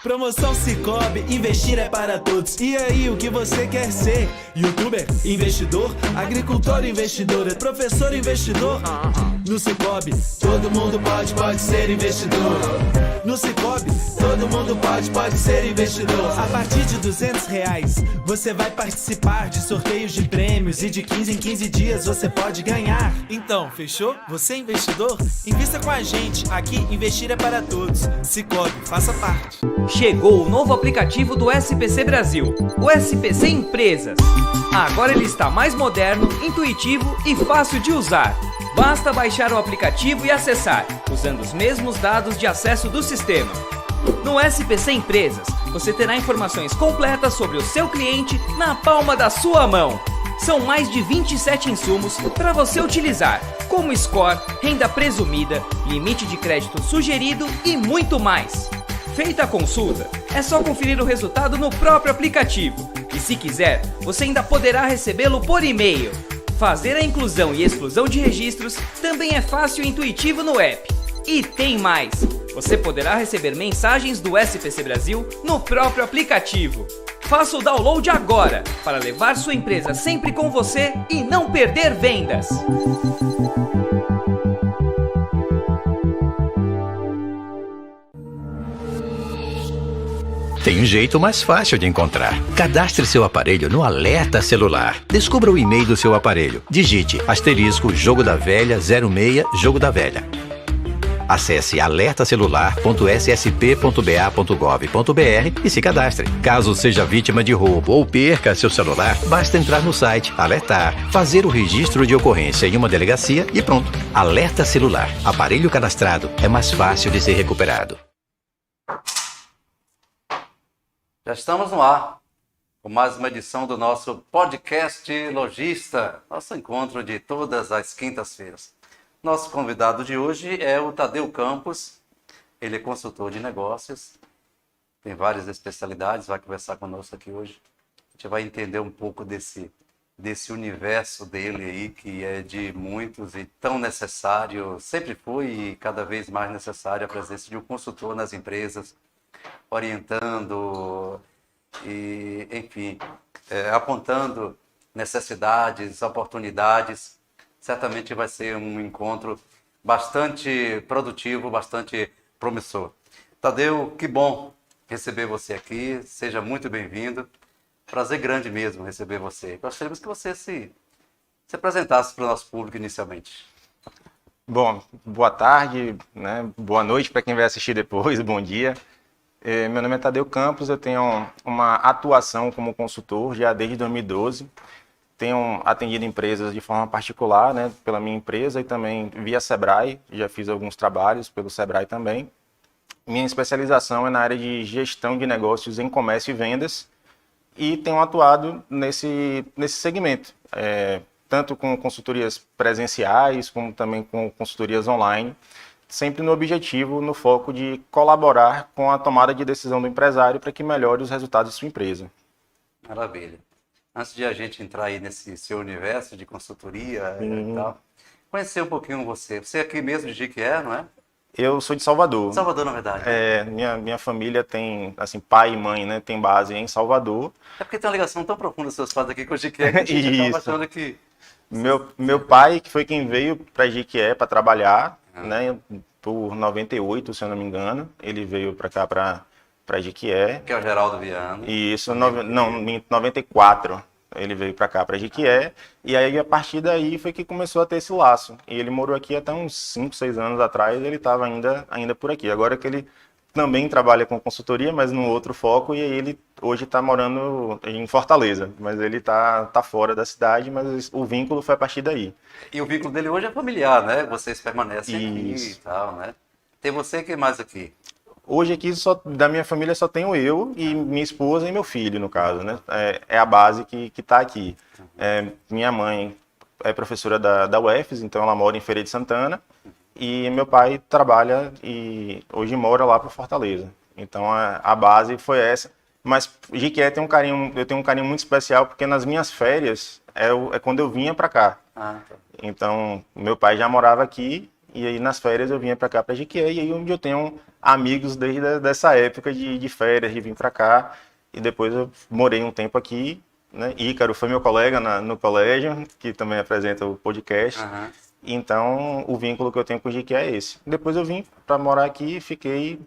Promoção Sicoob, investir é para todos. E aí, o que você quer ser? YouTuber, investidor, agricultor, investidor, professor, investidor? No Sicoob, todo mundo pode ser investidor. No Sicoob, todo mundo pode ser investidor. A partir de R$200, você vai participar de sorteios de prêmios e de 15 em 15 dias você pode ganhar. Então, fechou? Você é investidor? Invista com a gente. Aqui, investir é para todos. Sicoob, faça parte. Chegou o novo aplicativo do SPC Brasil, o SPC Empresas. Agora ele está mais moderno, intuitivo e fácil de usar. Basta baixar o aplicativo e acessar, usando os mesmos dados de acesso do sistema. No SPC Empresas, você terá informações completas sobre o seu cliente na palma da sua mão. São mais de 27 insumos para você utilizar, como score, renda presumida, limite de crédito sugerido e muito mais. Feita a consulta, é só conferir o resultado no próprio aplicativo. E se quiser, você ainda poderá recebê-lo por e-mail. Fazer a inclusão e exclusão de registros também é fácil e intuitivo no app. E tem mais! Você poderá receber mensagens do SPC Brasil no próprio aplicativo. Faça o download agora para levar sua empresa sempre com você e não perder vendas. Tem um jeito mais fácil de encontrar. Cadastre seu aparelho no Alerta Celular. Descubra o e-mail do seu aparelho. Digite * Jogo da Velha 06 Jogo da Velha. Acesse alertacelular.ssp.ba.gov.br e se cadastre. Caso seja vítima de roubo ou perca seu celular, basta entrar no site, alertar, fazer o registro de ocorrência em uma delegacia e pronto. Alerta Celular. Aparelho cadastrado é mais fácil de ser recuperado. Já estamos no ar com mais uma edição do nosso podcast Logista, nosso encontro de todas as quintas-feiras. Nosso convidado de hoje é o Tadeu Campos, ele é consultor de negócios, tem várias especialidades, vai conversar conosco aqui hoje. A gente vai entender um pouco desse universo dele aí, que é de muitos e tão necessário, sempre foi e cada vez mais necessário a presença de um consultor nas empresas, orientando e, enfim, apontando necessidades, oportunidades. Certamente vai ser um encontro bastante produtivo, bastante promissor. Tadeu, que bom receber você aqui, seja muito bem-vindo. Prazer grande mesmo receber você. Gostaríamos que você se apresentasse para o nosso público inicialmente. Bom, boa tarde, né? Boa noite para quem vai assistir depois, bom dia. Meu nome é Tadeu Campos, eu tenho uma atuação como consultor já desde 2012. Tenho atendido empresas de forma particular, né, pela minha empresa e também via Sebrae, já fiz alguns trabalhos pelo Sebrae também. Minha especialização é na área de gestão de negócios em comércio e vendas e tenho atuado nesse segmento, tanto com consultorias presenciais como também com consultorias online, sempre no objetivo, no foco de colaborar com a tomada de decisão do empresário para que melhore os resultados de sua empresa. Maravilha. Antes de a gente entrar aí nesse seu universo de consultoria e tal, conhecer um pouquinho você. Você é aqui mesmo de Jequié, não é? Eu sou de Salvador. Salvador, na verdade. Minha família tem, assim, pai e mãe, né, tem base em Salvador. É porque tem uma ligação tão profunda dos seus pais aqui com o Jequié que a gente acaba achando que... Meu pai, que foi quem veio para Jequié para trabalhar, né, por 98, se eu não me engano, ele veio para cá, para Jequié. Que é o Geraldo Viana. Isso, em 94 ele veio para cá, para Jequié, e aí a partir daí foi que começou a ter esse laço. E ele morou aqui até uns 5, 6 anos atrás, ele estava ainda por aqui. Agora que ele também trabalha com consultoria, mas num outro foco, e aí ele hoje está morando em Fortaleza, mas ele tá fora da cidade, mas o vínculo foi a partir daí. E o vínculo dele hoje é familiar, né? Vocês permanecem aqui e tal, né? Tem você e quem mais aqui? Hoje aqui, da minha família, só tenho eu e minha esposa e meu filho, no caso, né? É a base que está aqui. Minha mãe é professora da UFES, então ela mora em Feira de Santana. E meu pai trabalha e hoje mora lá para Fortaleza. Então a base foi essa. Mas Jequié eu tenho um carinho muito especial porque nas minhas férias é quando eu vinha para cá. Então meu pai já morava aqui E aí nas férias eu vinha para cá, para Jequié, e aí onde eu tenho amigos desde dessa época de férias, de vir para cá. E depois eu morei um tempo aqui, né? Ícaro foi meu colega no colégio, que também apresenta o podcast. Aham. Então, o vínculo que eu tenho com o Jequié é esse. Depois eu vim para morar aqui, fiquei,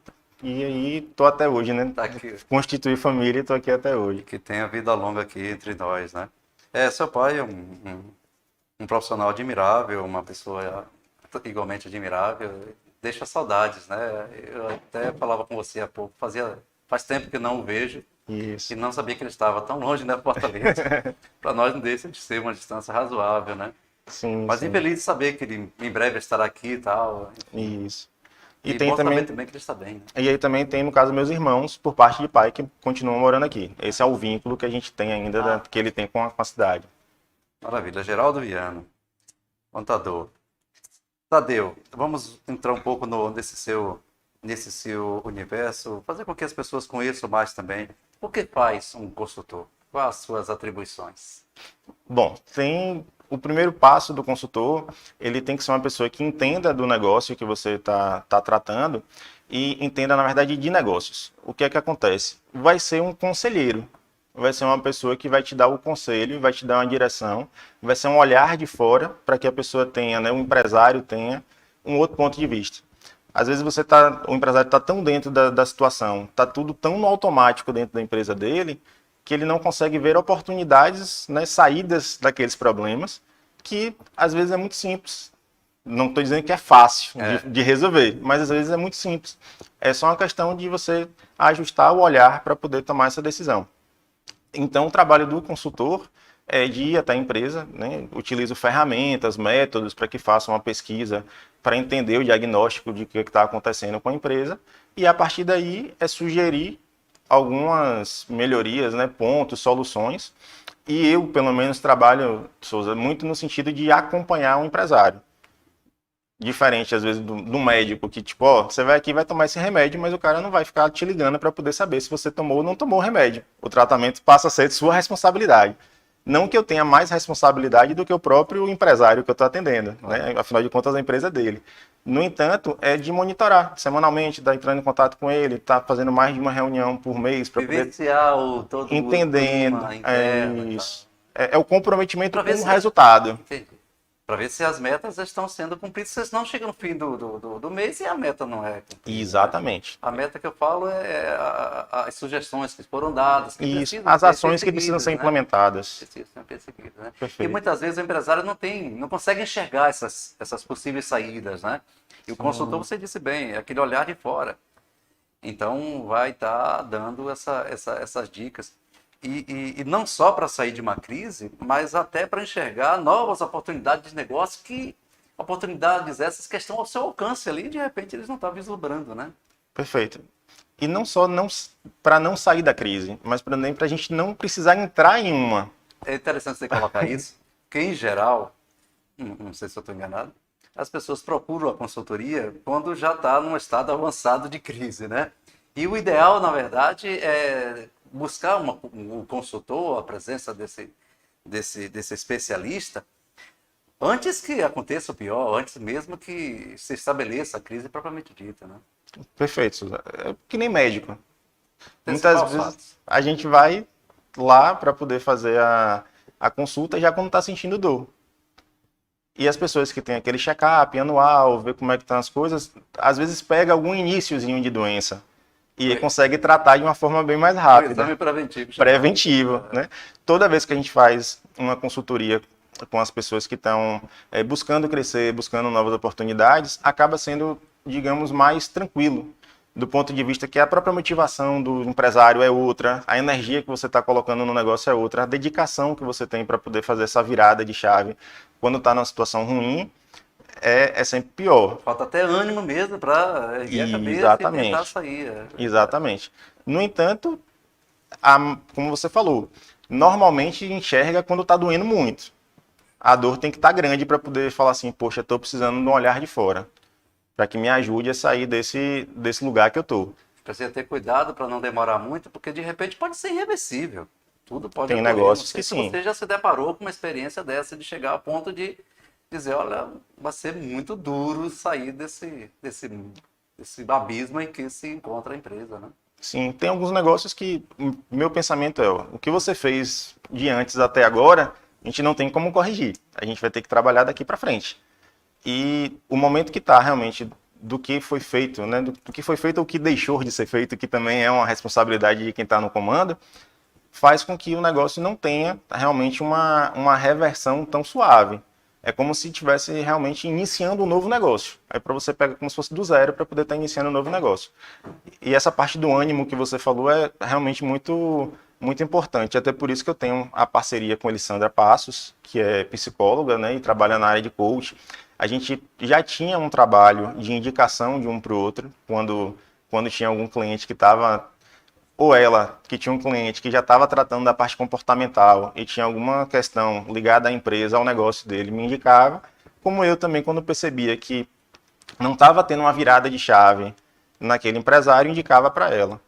e aí tô até hoje, né? Tá aqui. Constituí família e tô aqui até hoje. Que tenha vida longa aqui entre nós, né? Seu pai é um profissional admirável, uma pessoa igualmente admirável, deixa saudades, né? Eu até falava com você há pouco, faz tempo que não o vejo Isso. e não sabia que ele estava tão longe, né, Fortaleza. Para nós não deixa de ser uma distância razoável, né? Sim, Mas sim. infeliz de saber que ele em breve estará aqui e tal. Isso. E E tem bom também, saber também que ele está bem, né? e aí também tem, no caso, meus irmãos, por parte de pai, que continuam morando aqui. Esse é o vínculo que a gente tem ainda, que ele tem com a cidade. Maravilha. Geraldo Viana, contador. Tadeu, vamos entrar um pouco nesse seu universo, fazer com que as pessoas conheçam mais também. O que faz um consultor? Quais as suas atribuições? Bom, tem o primeiro passo do consultor, ele tem que ser uma pessoa que entenda do negócio que você está tratando e entenda, na verdade, de negócios. O que é que acontece? Vai ser um conselheiro, vai ser uma pessoa que vai te dar o conselho, vai te dar uma direção, vai ser um olhar de fora para que a pessoa tenha, né, o empresário tenha um outro ponto de vista. Às vezes o empresário está tão dentro da situação, está tudo tão no automático dentro da empresa dele, que ele não consegue ver oportunidades, né, saídas daqueles problemas, que às vezes é muito simples. Não estou dizendo que é fácil de resolver, mas às vezes é muito simples. É só uma questão de você ajustar o olhar para poder tomar essa decisão. Então, o trabalho do consultor é de ir até a empresa, né, utilizo ferramentas, métodos para que faça uma pesquisa, para entender o diagnóstico de o que está acontecendo com a empresa, e a partir daí é sugerir algumas melhorias, né, pontos, soluções, e eu, pelo menos, trabalho, Souza, muito no sentido de acompanhar o empresário. Diferente, às vezes, do médico, que tipo, ó, você vai aqui e vai tomar esse remédio, mas o cara não vai ficar te ligando para poder saber se você tomou ou não tomou o remédio. O tratamento passa a ser de sua responsabilidade. Não que eu tenha mais responsabilidade do que o próprio empresário que eu estou atendendo, né? Afinal de contas, a empresa é dele. No entanto, é de monitorar semanalmente, estar entrando em contato com ele, estar fazendo mais de uma reunião por mês para poder Vivenciar todo entendendo. o clima interno. Isso. É o comprometimento Pra com ver o se- resultado. Para ver se as metas estão sendo cumpridas, senão chega no fim do mês e a meta não é cumprida. Exatamente. A meta que eu falo é as sugestões que foram dadas, que Isso. precisam As ser ações que precisam perseguidas, ser né? implementadas. Precisam ser perseguidas, né? Perfeito. E muitas vezes o empresário não consegue enxergar essas possíveis saídas, né? E o consultor, você disse bem, é aquele olhar de fora. Então, vai estar dando essas dicas. E não só para sair de uma crise, mas até para enxergar novas oportunidades de negócio, oportunidades essas que estão ao seu alcance ali, e de repente eles não estão vislumbrando, né? Perfeito. E não só para não sair da crise, mas também para a gente não precisar entrar em uma. É interessante você colocar isso, porque em geral, não sei se eu estou enganado, as pessoas procuram a consultoria quando já está num estado avançado de crise, né? E o ideal, na verdade, é buscar um consultor, a presença desse especialista, antes que aconteça o pior, antes mesmo que se estabeleça a crise propriamente dita, né? Perfeito, Souza. É que nem médico. Antecipar Muitas os vezes fatos. a gente vai lá para poder fazer a consulta já quando está sentindo dor. E as pessoas que têm aquele check-up anual, ver como é que estão as coisas, às vezes pega algum iniciozinho de doença e Oi. consegue tratar de uma forma bem mais O rápida. exame preventivo. Preventivo, né? Toda vez que a gente faz uma consultoria com as pessoas que estão buscando crescer, buscando novas oportunidades, acaba sendo, digamos, mais tranquilo, do ponto de vista que a própria motivação do empresário é outra, a energia que você está colocando no negócio é outra, a dedicação que você tem para poder fazer essa virada de chave quando está numa situação ruim é sempre pior. Falta até ânimo mesmo para erguer a cabeça Exatamente. e tentar sair. Exatamente. No entanto, como você falou, normalmente enxerga quando está doendo muito. A dor tem que estar grande para poder falar assim, poxa, estou precisando de um olhar de fora, para que me ajude a sair desse lugar que eu estou. Precisa ter cuidado para não demorar muito, porque de repente pode ser irreversível. Tudo pode Tem ocorrer. negócios Não sei que se sim. Você já se deparou com uma experiência dessa de chegar ao ponto de dizer, olha, vai ser muito duro sair desse abismo em que se encontra a empresa, né? Sim, tem alguns negócios que meu pensamento é, ó, o que você fez de antes até agora, a gente não tem como corrigir. A gente vai ter que trabalhar daqui para frente. E o momento que está realmente do que foi feito, né, do que foi feito ou o que deixou de ser feito, que também é uma responsabilidade de quem está no comando, faz com que o negócio não tenha realmente uma reversão tão suave. É como se estivesse realmente iniciando um novo negócio. Aí para você pega como se fosse do zero para poder estar iniciando um novo negócio. E essa parte do ânimo que você falou é realmente muito, muito importante. Até por isso que eu tenho a parceria com a Elisandra Passos, que é psicóloga, né, e trabalha na área de coach. A gente já tinha um trabalho de indicação de um para o outro, quando tinha algum cliente que estava, ou ela, que tinha um cliente que já estava tratando da parte comportamental e tinha alguma questão ligada à empresa, ao negócio dele, me indicava, como eu também, quando percebia que não estava tendo uma virada de chave naquele empresário, indicava para ela.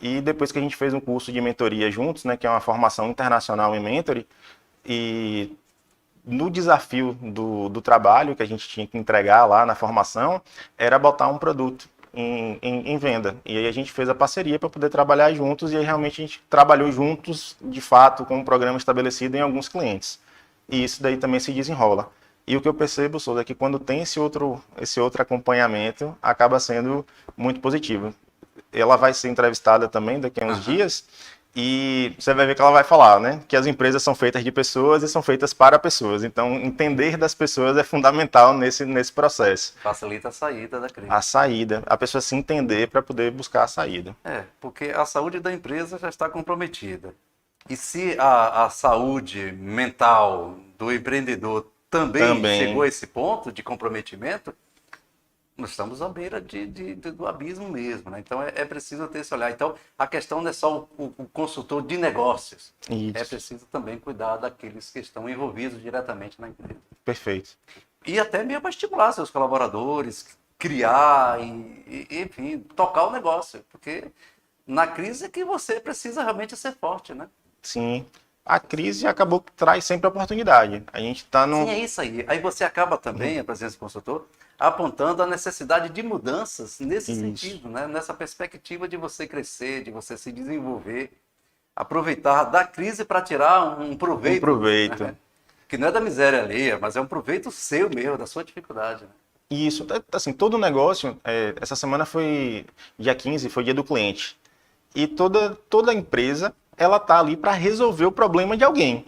E depois que a gente fez um curso de mentoria juntos, né, que é uma formação internacional em mentoring, e no desafio do trabalho que a gente tinha que entregar lá na formação, era botar um produto em venda. E aí a gente fez a parceria para poder trabalhar juntos, e aí realmente a gente trabalhou juntos, de fato, com um programa estabelecido em alguns clientes. E isso daí também se desenrola. E o que eu percebo, Souza, é que quando tem esse outro acompanhamento, acaba sendo muito positivo. Ela vai ser entrevistada também daqui a uns dias, e você vai ver que ela vai falar, né, que as empresas são feitas de pessoas e são feitas para pessoas. Então, entender das pessoas é fundamental nesse processo. Facilita a saída da crise. A saída, a pessoa se entender para poder buscar a saída. Porque a saúde da empresa já está comprometida. E se a saúde mental do empreendedor também chegou a esse ponto de comprometimento, nós estamos à beira do abismo mesmo, né? Então é preciso ter esse olhar. Então a questão não é só o consultor de negócios. Isso. É preciso também cuidar daqueles que estão envolvidos diretamente na empresa. Perfeito. E até mesmo para estimular seus colaboradores, criar, enfim, tocar o negócio. Porque na crise é que você precisa realmente ser forte, né? Sim. A crise acabou que traz sempre oportunidade. A gente está no... Sim, é isso aí. Aí você acaba também, a presença do consultor, apontando a necessidade de mudanças nesse sentido, né? Nessa perspectiva de você crescer, de você se desenvolver, aproveitar da crise para tirar um proveito. Um proveito. Né? Que não é da miséria alheia, mas é um proveito seu mesmo, da sua dificuldade. Né? Isso, assim, todo negócio, essa semana foi dia 15, foi dia do cliente. E toda empresa, ela tá ali para resolver o problema de alguém.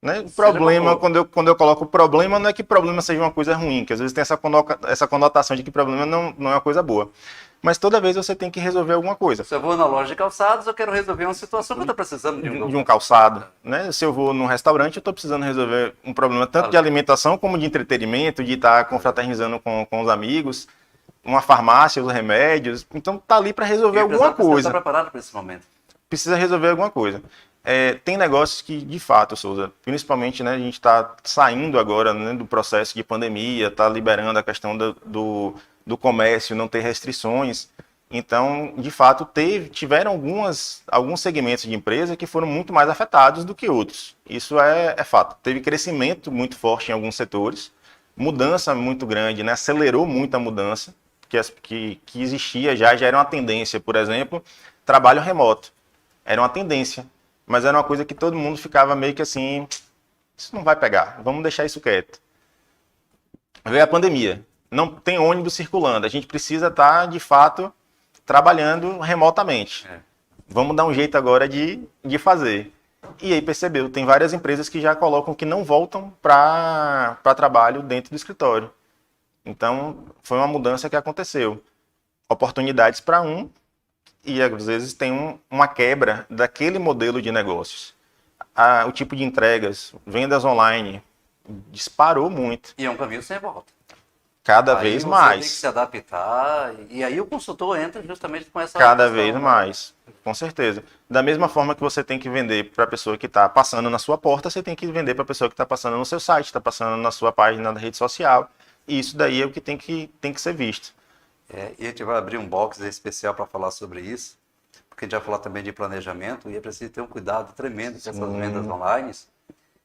Né? O problema, quando eu coloco problema, não é que problema seja uma coisa ruim, que às vezes tem essa conotação de que problema não é uma coisa boa. Mas toda vez você tem que resolver alguma coisa. Se eu vou na loja de calçados, eu quero resolver uma situação que eu estou precisando de um calçado. Né? Se eu vou num restaurante, eu estou precisando resolver um problema tanto de alimentação como de entretenimento, de estar confraternizando com os amigos, uma farmácia, os remédios. Então tá ali para resolver alguma coisa. Você está preparado para esse momento? Precisa resolver alguma coisa. Tem negócios que, de fato, Souza, principalmente, né, a gente está saindo agora, né, do processo de pandemia, está liberando a questão do comércio, não ter restrições. Então, de fato, tiveram alguns segmentos de empresa que foram muito mais afetados do que outros. Isso é fato. Teve crescimento muito forte em alguns setores, mudança muito grande, né, acelerou muito a mudança que existia já era uma tendência. Por exemplo, trabalho remoto. Era uma tendência. Mas era uma coisa que todo mundo ficava meio que assim, isso não vai pegar, vamos deixar isso quieto. Veio a pandemia, não tem ônibus circulando, a gente precisa estar, de fato, trabalhando remotamente. Vamos dar um jeito agora de fazer. E aí percebeu, tem várias empresas que já colocam que não voltam para trabalho dentro do escritório. Então, foi uma mudança que aconteceu. Oportunidades para e às vezes tem uma quebra daquele modelo de negócios. O tipo de entregas, vendas online, disparou muito. E é um caminho sem volta. Cada vez mais. Tem que se adaptar, e aí o consultor entra justamente com essa... Cada vez mais, com certeza. Da mesma forma que você tem que vender para a pessoa que está passando na sua porta, você tem que vender para a pessoa que está passando no seu site, está passando na sua página da rede social. E isso daí é o que tem que ser visto. E a gente vai abrir um box especial para falar sobre isso, porque a gente vai falar também de planejamento, e é preciso ter um cuidado tremendo com essas vendas online,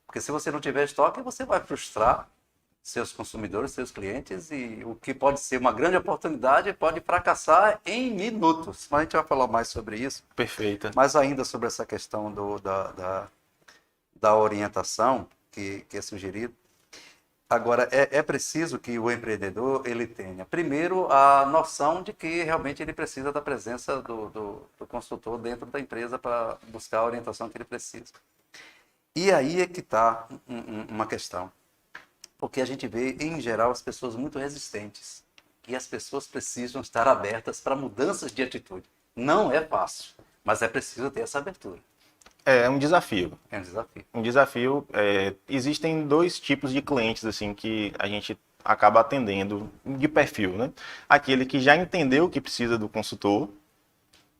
Porque se você não tiver estoque, você vai frustrar seus consumidores, seus clientes, e o que pode ser uma grande oportunidade pode fracassar em minutos. Mas a gente vai falar mais sobre isso. Perfeita. Mas ainda sobre essa questão da orientação que é sugerido. Agora, é preciso que o empreendedor ele tenha, primeiro, a noção de que realmente ele precisa da presença do consultor dentro da empresa para buscar a orientação que ele precisa. E aí é que está uma questão. Porque a gente vê, em geral, as pessoas muito resistentes. E as pessoas precisam estar abertas para mudanças de atitude. Não é fácil, mas é preciso ter essa abertura. É um desafio. É um desafio. Um desafio. Existem dois tipos de clientes assim que a gente acaba atendendo de perfil, né? Aquele que já entendeu que precisa do consultor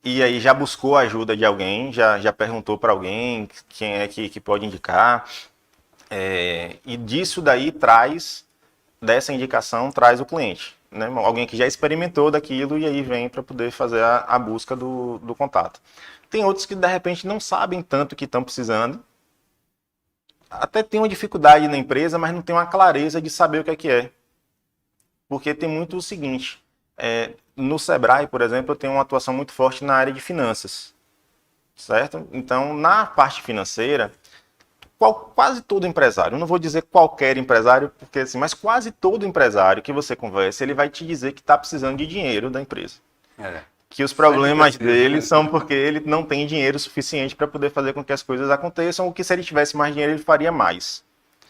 e aí já buscou a ajuda de alguém, já perguntou para alguém quem é que pode indicar. E disso daí dessa indicação traz o cliente, né? Alguém que já experimentou daquilo e aí vem para poder fazer a busca do contato. Tem outros que de repente não sabem tanto o que estão precisando, até tem uma dificuldade na empresa, mas não tem uma clareza de saber o que é. Porque tem muito o seguinte, no Sebrae, por exemplo, eu tenho uma atuação muito forte na área de finanças, certo? Então, na parte financeira, quase todo empresário, eu não vou dizer qualquer empresário, porque assim, mas quase todo empresário que você conversa, ele vai te dizer que está precisando de dinheiro da empresa. Que os problemas dele são porque ele não tem dinheiro suficiente para poder fazer com que as coisas aconteçam, ou que se ele tivesse mais dinheiro, ele faria mais.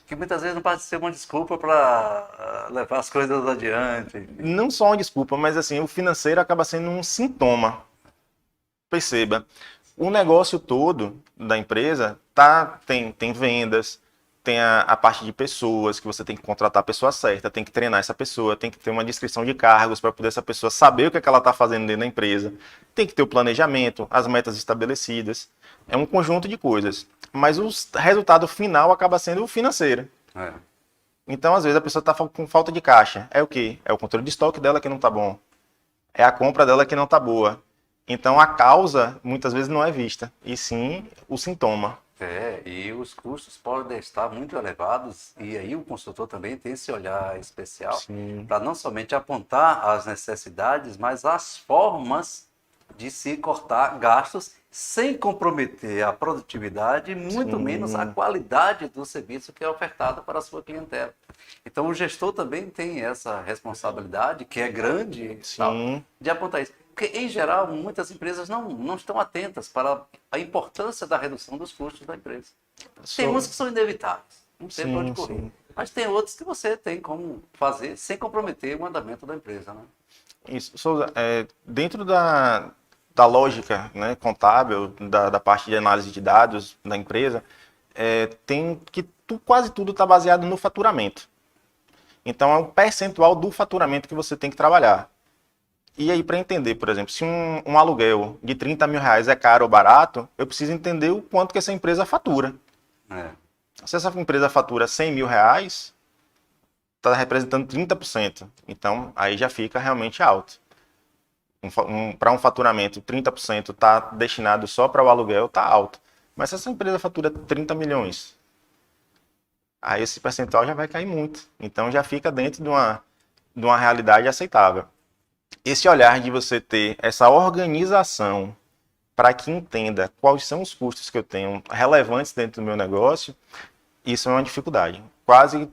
Que muitas vezes não pode ser uma desculpa para levar as coisas adiante. Não só uma desculpa, mas assim, o financeiro acaba sendo um sintoma. Perceba, o negócio todo da empresa tem vendas, tem a parte de pessoas, que você tem que contratar a pessoa certa, tem que treinar essa pessoa, tem que ter uma descrição de cargos para poder essa pessoa saber o que ela está fazendo dentro da empresa, tem que ter o planejamento, as metas estabelecidas, é um conjunto de coisas. Mas o resultado final acaba sendo o financeiro. Então, às vezes, a pessoa está com falta de caixa. É o quê? É o controle de estoque dela que não está bom. É a compra dela que não está boa. Então, a causa, muitas vezes, não é vista, e sim o sintoma. E os custos podem estar muito elevados, e aí o consultor também tem esse olhar especial para não somente apontar as necessidades, mas as formas de se cortar gastos sem comprometer a produtividade, muito menos a qualidade do serviço que é ofertado para a sua clientela. Então o gestor também tem essa responsabilidade, que é grande, de apontar isso. Porque, em geral, muitas empresas não estão atentas para a importância da redução dos custos da empresa. Tem uns que são inevitáveis, não tem para onde correr. Mas tem outros que você tem como fazer sem comprometer o andamento da empresa. Né? Isso, Souza, dentro da lógica, né, contábil, da parte de análise de dados da empresa, tem que quase tudo está baseado no faturamento. Então, é um percentual do faturamento que você tem que trabalhar. E aí, para entender, por exemplo, se um aluguel de 30 mil reais é caro ou barato, eu preciso entender o quanto que essa empresa fatura. Se essa empresa fatura 100 mil reais, está representando 30%. Então, aí já fica realmente alto. Para um faturamento, 30% está destinado só para o aluguel, está alto. Mas se essa empresa fatura 30 milhões, aí esse percentual já vai cair muito. Então, já fica dentro de uma realidade aceitável. Esse olhar de você ter essa organização para que entenda quais são os custos que eu tenho relevantes dentro do meu negócio, isso é uma dificuldade. Quase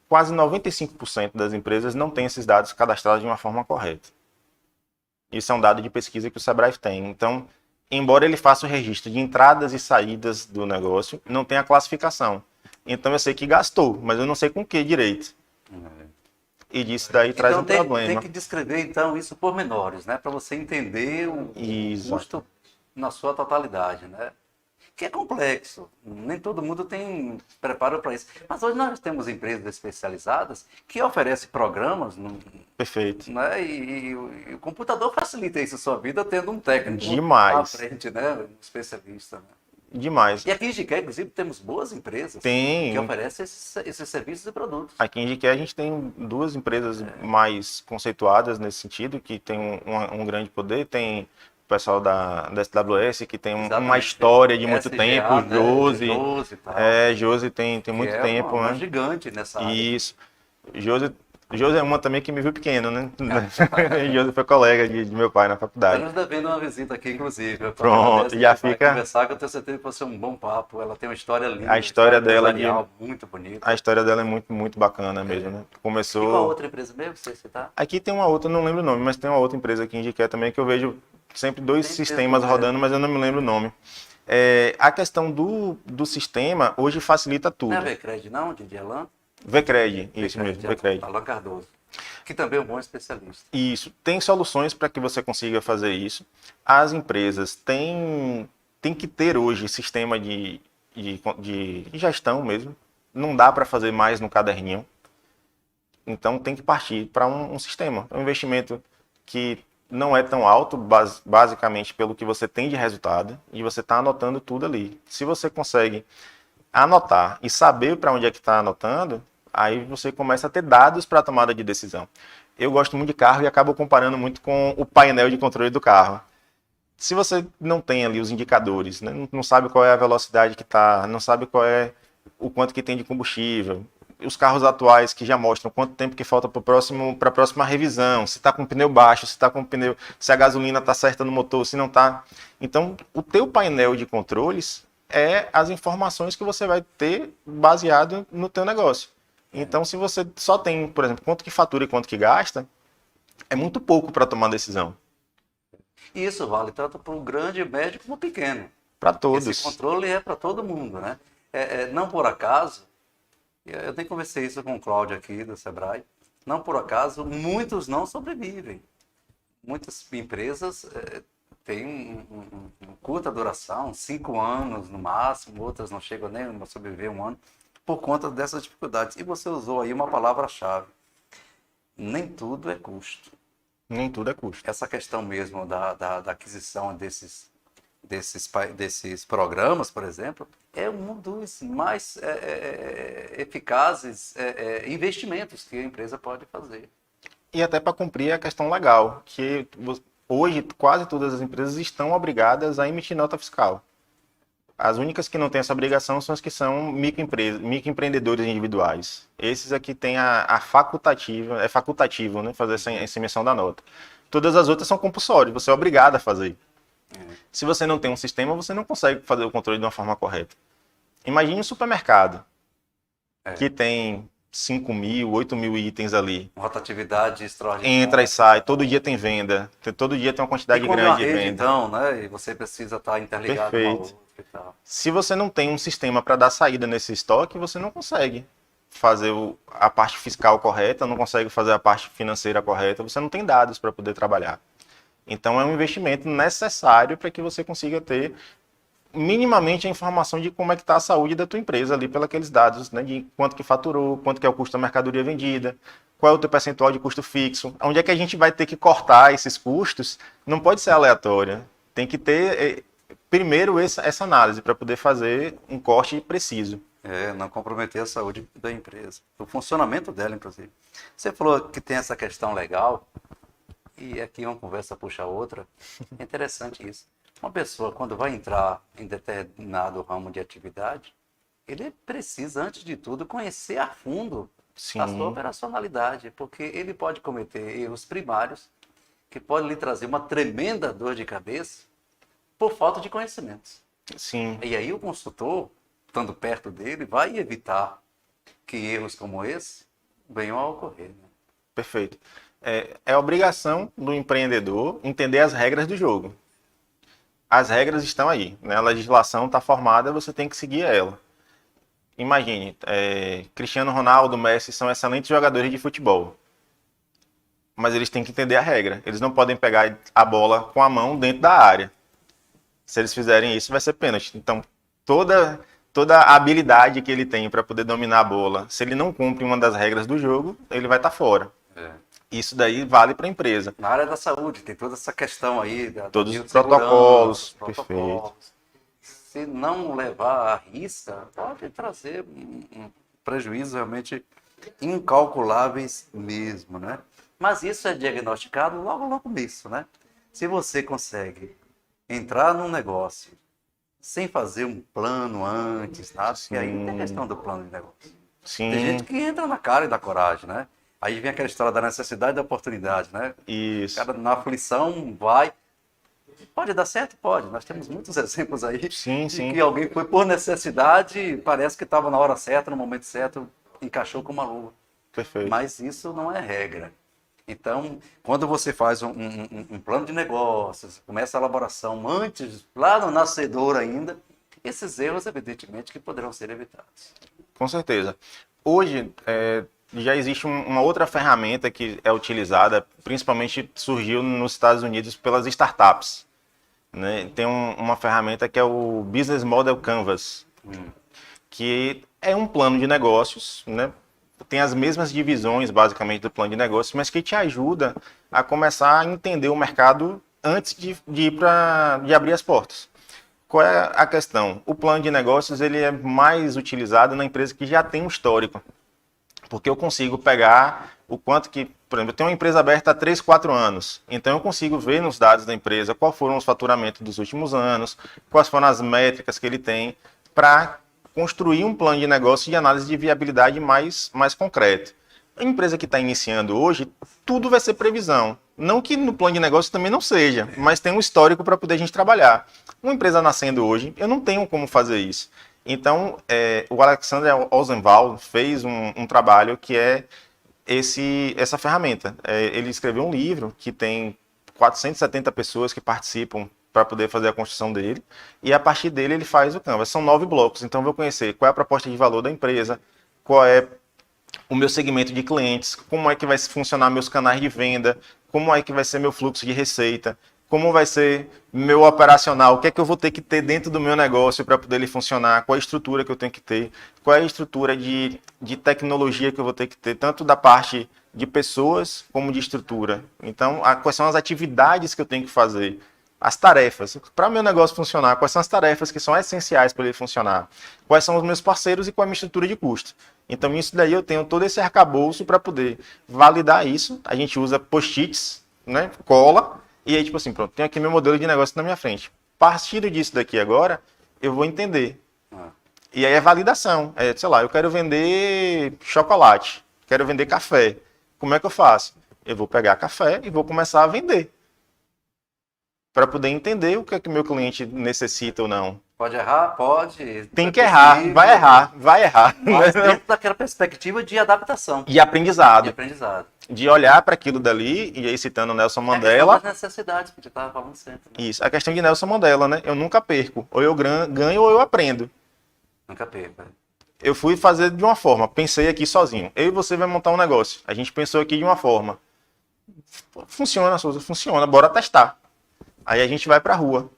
95% das empresas não têm esses dados cadastrados de uma forma correta. Isso é um dado de pesquisa que o Sebrae tem. Então, embora ele faça o registro de entradas e saídas do negócio, não tem a classificação. Então, eu sei que gastou, mas eu não sei com o que direito. E disso daí traz um problema. Tem que descrever, então, isso por menores, né? Para você entender o custo na sua totalidade, né? Que é complexo. Nem todo mundo tem preparo para isso. Mas hoje nós temos empresas especializadas que oferecem programas. Perfeito. Né? E o computador facilita isso a sua vida tendo um técnico à frente, né? Um especialista. Né? Demais. E aqui em Jiqué, inclusive, temos boas empresas que oferecem esses serviços e produtos. Aqui em Jiqué a gente tem duas empresas mais conceituadas nesse sentido, que tem um grande poder. Tem, pessoal da SWS, que tem uma Exatamente. história de muito SGA, tempo, né? Josi. Josi e tal. Josi tem muito Que é tempo, uma né? gigante nessa área. Isso. Josi é uma também que me viu pequeno, né? É. Josi foi colega de meu pai na Está faculdade. nos devendo uma visita aqui, inclusive. Eu Pronto, agradeço, já a gente vai fica conversar, que eu tenho certeza que vai ser um bom papo. Ela tem uma história linda, a história dela empresarial muito bonita. a história dela é muito bacana mesmo, né? E qual a Começou. outra empresa mesmo que você citar? Aqui tem uma outra, não lembro o nome, mas tem uma outra empresa aqui em Jiqué também que eu vejo sempre dois Tem sistemas mesmo, rodando, mas eu não me lembro o nome. A questão do sistema hoje facilita Não é a tudo. Vcred, não, de Alan? Vcred, isso mesmo, Vcred. Alan Cardoso, que também é um bom especialista. Isso. Tem soluções para que você consiga fazer isso. As empresas têm que ter hoje sistema de gestão mesmo. Não dá para fazer mais no caderninho. Então tem que partir para um sistema. Um investimento que não é tão alto, basicamente pelo que você tem de resultado, e você está anotando tudo ali. Se você consegue anotar e saber para onde é que está anotando, aí você começa a ter dados para a tomada de decisão. Eu gosto muito de carro e acabo comparando muito com o painel de controle do carro. Se você não tem ali os indicadores, né, não sabe qual é a velocidade que está, não sabe qual é o quanto que tem de combustível, os carros atuais que já mostram quanto tempo que falta para a próxima revisão, se está com pneu baixo, se está com pneu, se a gasolina está certa no motor, se não está. Então, o teu painel de controles é as informações que você vai ter baseado no teu negócio. Então, se você só tem, por exemplo, quanto que fatura e quanto que gasta, é muito pouco para tomar decisão. E isso vale tanto para o grande, médio como o pequeno. Para todos. Esse controle é para todo mundo, né? Não por acaso, eu nem conversei isso com o Cláudio aqui do Sebrae, não por acaso, muitos não sobrevivem. Muitas empresas têm uma curta duração, 5 anos no máximo, outras não chegam nem a sobreviver 1 ano, por conta dessas dificuldades. E você usou aí uma palavra-chave. Nem tudo é custo. Nem tudo é custo. Essa questão mesmo da aquisição desses programas, por exemplo, é um dos mais eficazes investimentos que a empresa pode fazer. E até para cumprir a questão legal, que hoje quase todas as empresas estão obrigadas a emitir nota fiscal. As únicas que não têm essa obrigação são as que são microempreendedores individuais. Esses aqui têm a facultativa, é facultativo, né, fazer essa emissão da nota. Todas as outras são compulsórias, você é obrigado a fazer. Se você não tem um sistema, você não consegue fazer o controle de uma forma correta. Imagine um supermercado que tem 5.000, 8.000 itens ali. Uma rotatividade extraordinária. Entra e sai, todo dia tem venda, todo dia tem uma quantidade grande de rede, venda. então, né? E você precisa estar interligado com a outra e tal. Se você não tem um sistema para dar saída nesse estoque, você não consegue fazer a parte fiscal correta, não consegue fazer a parte financeira correta, você não tem dados para poder trabalhar. Então é um investimento necessário para que você consiga ter minimamente a informação de como é que está a saúde da tua empresa ali pelos dados, né, de quanto que faturou, quanto que é o custo da mercadoria vendida, qual é o teu percentual de custo fixo, onde é que a gente vai ter que cortar esses custos, não pode ser aleatório, tem que ter primeiro essa análise para poder fazer um corte preciso. Não comprometer a saúde da empresa, o funcionamento dela, inclusive. Você falou que tem essa questão legal, e aqui uma conversa puxa a outra, é interessante isso. Uma pessoa, quando vai entrar em determinado ramo de atividade, ele precisa, antes de tudo, conhecer a fundo a sua operacionalidade, porque ele pode cometer erros primários que podem lhe trazer uma tremenda dor de cabeça por falta de conhecimentos. Sim. E aí o consultor, estando perto dele, vai evitar que erros como esse venham a ocorrer. Né? Perfeito. É obrigação do empreendedor entender as regras do jogo. As regras estão aí, né? A legislação está formada, você tem que seguir ela. Imagine, Cristiano Ronaldo, Messi são excelentes jogadores de futebol, mas eles têm que entender a regra. Eles não podem pegar a bola com a mão dentro da área. Se eles fizerem isso, vai ser pênalti. Então, toda a habilidade que ele tem para poder dominar a bola, se ele não cumpre uma das regras do jogo, ele vai estar fora. Isso daí vale para a empresa. Na área da saúde, tem toda essa questão aí. Todos os protocolos. Perfeito. Se não levar à risca, pode trazer um prejuízo realmente incalculáveis mesmo, né? Mas isso é diagnosticado logo no começo, né? Se você consegue entrar num negócio sem fazer um plano antes, tá? Porque aí tem a questão do plano de negócio. Sim. Tem gente que entra na cara e dá coragem, né? Aí vem aquela história da necessidade e da oportunidade, né? Isso. O cara na aflição vai. Pode dar certo? Pode. Nós temos muitos exemplos aí Sim, de sim. que alguém foi por necessidade, parece que estava na hora certa, no momento certo, encaixou com uma luva. Perfeito. Mas isso não é regra. Então, quando você faz um plano de negócios, começa a elaboração antes, lá no nascedor ainda, esses erros, evidentemente, que poderão ser evitados. Com certeza. Hoje, já existe uma outra ferramenta que é utilizada, principalmente surgiu nos Estados Unidos pelas startups, né? Tem uma ferramenta que é o Business Model Canvas, que é um plano de negócios, né? Tem as mesmas divisões, basicamente, do plano de negócios, mas que te ajuda a começar a entender o mercado antes de abrir as portas. Qual é a questão? O plano de negócios ele é mais utilizado na empresa que já tem um histórico, porque eu consigo pegar o quanto que, por exemplo, eu tenho uma empresa aberta há 3, 4 anos, então eu consigo ver nos dados da empresa qual foram os faturamentos dos últimos anos, quais foram as métricas que ele tem, para construir um plano de negócio de análise de viabilidade mais concreto. A empresa que está iniciando hoje, tudo vai ser previsão. Não que no plano de negócio também não seja, mas tem um histórico para poder a gente trabalhar. Uma empresa nascendo hoje, eu não tenho como fazer isso. Então, o Alexander Ozenwald fez um trabalho que é essa ferramenta. Ele escreveu um livro que tem 470 pessoas que participam para poder fazer a construção dele, e a partir dele ele faz o Canvas. São 9 blocos, então eu vou conhecer qual é a proposta de valor da empresa, qual é o meu segmento de clientes, como é que vai funcionar meus canais de venda, como é que vai ser meu fluxo de receita, como vai ser meu operacional, o que é que eu vou ter que ter dentro do meu negócio para poder ele funcionar, qual é a estrutura que eu tenho que ter, qual é a estrutura de tecnologia que eu vou ter que ter, tanto da parte de pessoas como de estrutura. Então, quais são as atividades que eu tenho que fazer, as tarefas. Para o meu negócio funcionar, quais são as tarefas que são essenciais para ele funcionar, quais são os meus parceiros e qual é a minha estrutura de custo. Então, isso daí eu tenho todo esse arcabouço para poder validar isso. A gente usa post-its, né, cola, e aí, tipo assim, pronto, tenho aqui meu modelo de negócio na minha frente. Partindo disso daqui agora, eu vou entender. E aí é validação. Sei lá, eu quero vender chocolate, quero vender café. Como é que eu faço? Eu vou pegar café e vou começar a vender, para poder entender o que é que meu cliente necessita ou não. Pode errar? Pode. Tem que errar, vai errar. Mas dentro daquela perspectiva de adaptação. E aprendizado. De aprendizado. De olhar para aquilo dali, e aí citando Nelson É Mandela. as necessidades que a gente estava falando sempre. Né? Isso, a questão de Nelson Mandela, né? Eu nunca perco. Ou eu ganho ou eu aprendo. Nunca perca. Eu fui fazer de uma forma, pensei aqui sozinho. Eu e você vai montar um negócio. A gente pensou aqui de uma forma. Funciona, Souza, funciona, bora testar. Aí a gente vai para a rua.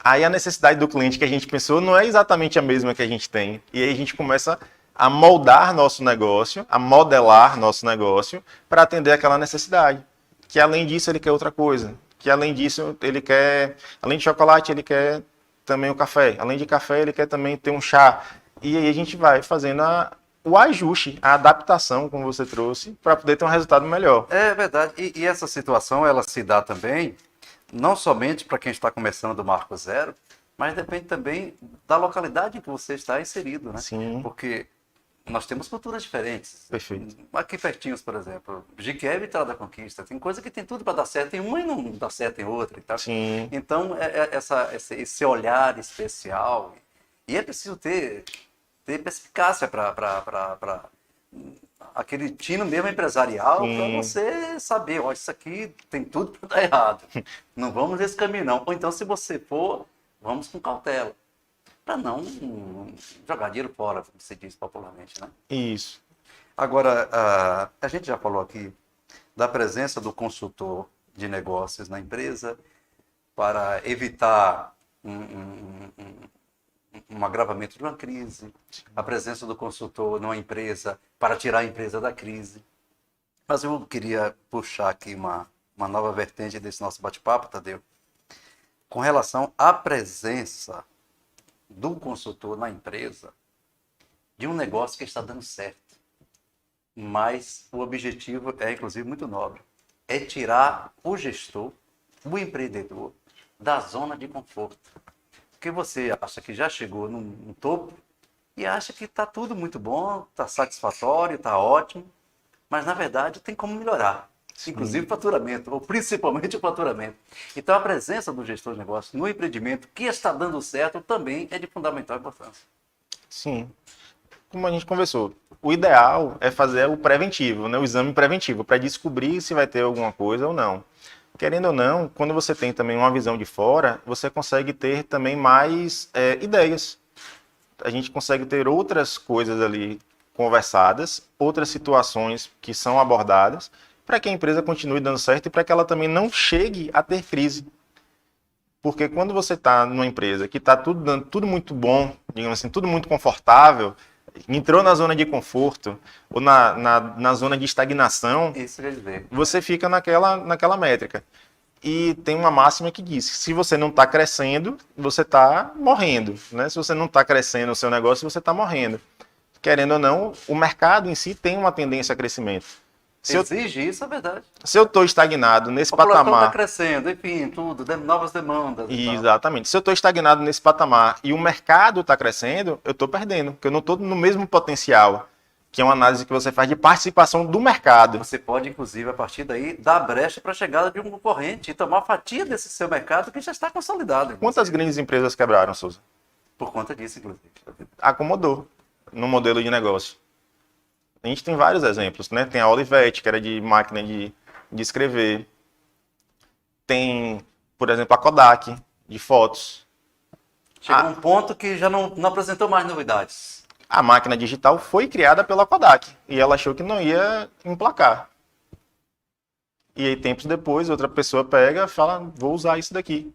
Aí a necessidade do cliente que a gente pensou não é exatamente a mesma que a gente tem. E aí a gente começa a moldar nosso negócio, a modelar nosso negócio para atender aquela necessidade. Que além disso ele quer outra coisa. Que além disso ele quer, além de chocolate, ele quer também o café. Além de café, ele quer também ter um chá. E aí a gente vai fazendo o ajuste, a adaptação, como você trouxe, para poder ter um resultado melhor. É verdade. E essa situação, ela se dá também, não somente para quem está começando do marco zero, mas depende também da localidade em que você está inserido, né? Sim. Porque nós temos culturas diferentes. Perfeito. Aqui pertinhos, por exemplo, Jiqué e Vitória da Conquista. Tem coisa que tem tudo para dar certo em uma e não dá certo em outra. E tal. Sim. Então, esse olhar especial. E é preciso ter perspicácia para aquele tino mesmo empresarial, para você saber, ó, isso aqui tem tudo para dar errado. Não vamos nesse caminho, não. Ou então, se você for, vamos com cautela. Para não jogar dinheiro fora, como se diz popularmente, né? Isso. Agora, a gente já falou aqui da presença do consultor de negócios na empresa para evitar um agravamento de uma crise, a presença do consultor numa empresa para tirar a empresa da crise. Mas eu queria puxar aqui uma nova vertente desse nosso bate-papo, Tadeu, com relação à presença do consultor na empresa de um negócio que está dando certo. Mas o objetivo é, inclusive, muito nobre. É tirar o gestor, o empreendedor, da zona de conforto. Porque você acha que já chegou no topo e acha que está tudo muito bom, está satisfatório, está ótimo, mas na verdade tem como melhorar. Sim. Inclusive o faturamento, ou principalmente o faturamento. Então a presença do gestor de negócio no empreendimento que está dando certo também é de fundamental importância. Sim. Como a gente conversou, o ideal é fazer o preventivo, né? O exame preventivo, para descobrir se vai ter alguma coisa ou não. Querendo ou não, quando você tem também uma visão de fora, você consegue ter também mais ideias. A gente consegue ter outras coisas ali conversadas, outras situações que são abordadas, para que a empresa continue dando certo e para que ela também não chegue a ter crise. Porque quando você está numa empresa que está tudo dando tudo muito bom, digamos assim, tudo muito confortável, entrou na zona de conforto ou na zona de estagnação, isso quer dizer, você fica naquela métrica. E tem uma máxima que diz que se você não está crescendo, você está morrendo. Né? Se você não está crescendo o seu negócio, você está morrendo. Querendo ou não, o mercado em si tem uma tendência a crescimento. Exige isso, é verdade. Se eu estou estagnado nesse patamar... A população está crescendo, enfim, tudo, novas demandas. Exatamente. Se eu estou estagnado nesse patamar e o mercado está crescendo, eu estou perdendo, porque eu não estou no mesmo potencial, que é uma análise que você faz de participação do mercado. Você pode, inclusive, a partir daí, dar brecha para a chegada de um concorrente e tomar fatia desse seu mercado que já está consolidado. Quantas grandes empresas quebraram, Souza? Por conta disso, inclusive. Acomodou no modelo de negócio. A gente tem vários exemplos, né? Tem a Olivetti, que era de máquina de escrever. Tem, por exemplo, a Kodak, de fotos. Chegou a um ponto que já não apresentou mais novidades. A máquina digital foi criada pela Kodak e ela achou que não ia emplacar. E aí, tempos depois, outra pessoa pega e fala, vou usar isso daqui.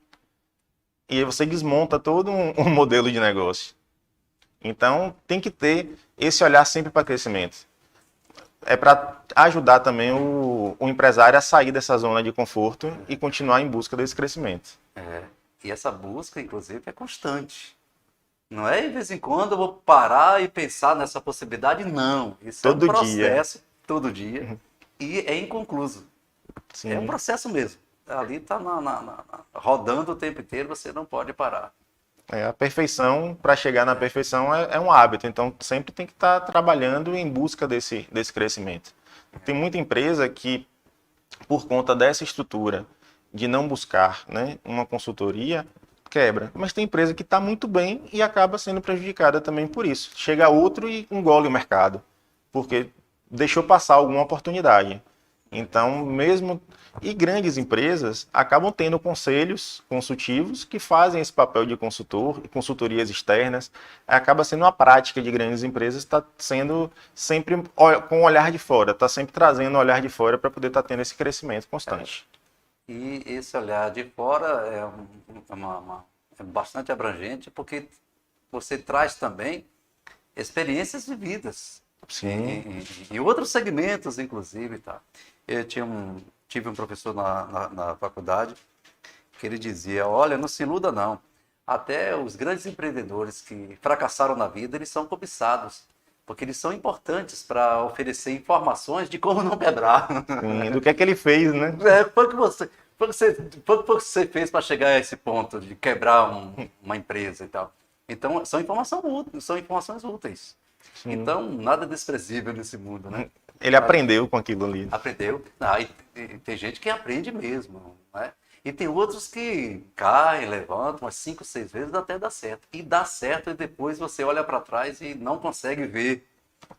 E aí você desmonta todo um modelo de negócio. Então, tem que ter esse olhar sempre para crescimento. É para ajudar também o empresário a sair dessa zona de conforto e continuar em busca desse crescimento. E essa busca, inclusive, é constante. Não é de vez em quando eu vou parar e pensar nessa possibilidade, não. Isso todo é um processo, dia. Todo dia, e é inconcluso. Sim. É um processo mesmo. Ali está rodando o tempo inteiro, você não pode parar. A perfeição, para chegar na perfeição, é um hábito. Então, sempre tem que estar trabalhando em busca desse crescimento. Tem muita empresa que, por conta dessa estrutura de não buscar, né, uma consultoria, quebra. Mas tem empresa que está muito bem e acaba sendo prejudicada também por isso. Chega outro e engole o mercado, porque deixou passar alguma oportunidade. Então, mesmo... E grandes empresas acabam tendo conselhos consultivos que fazem esse papel de consultor e consultorias externas. Acaba sendo uma prática de grandes empresas, está sendo sempre com o olhar de fora, está sempre trazendo o olhar de fora para poder estar tendo esse crescimento constante. E esse olhar de fora é bastante abrangente, porque você traz também experiências vividas. Sim. Em outros segmentos, inclusive. Tá? Eu tive um professor na faculdade que ele dizia, olha, não se iluda não. Até os grandes empreendedores que fracassaram na vida, eles são cobiçados. Porque eles são importantes para oferecer informações de como não quebrar. Sim, do que é que ele fez, né? Foi o que você fez para chegar a esse ponto de quebrar uma empresa e tal. Então, são informações úteis. Sim. Então, nada desprezível nesse mundo, né? Ele aprendeu com aquilo ali. Aprendeu. E tem gente que aprende mesmo, né? E tem outros que caem, levantam umas 5, 6 vezes até dar certo. E dá certo e depois você olha para trás e não consegue ver.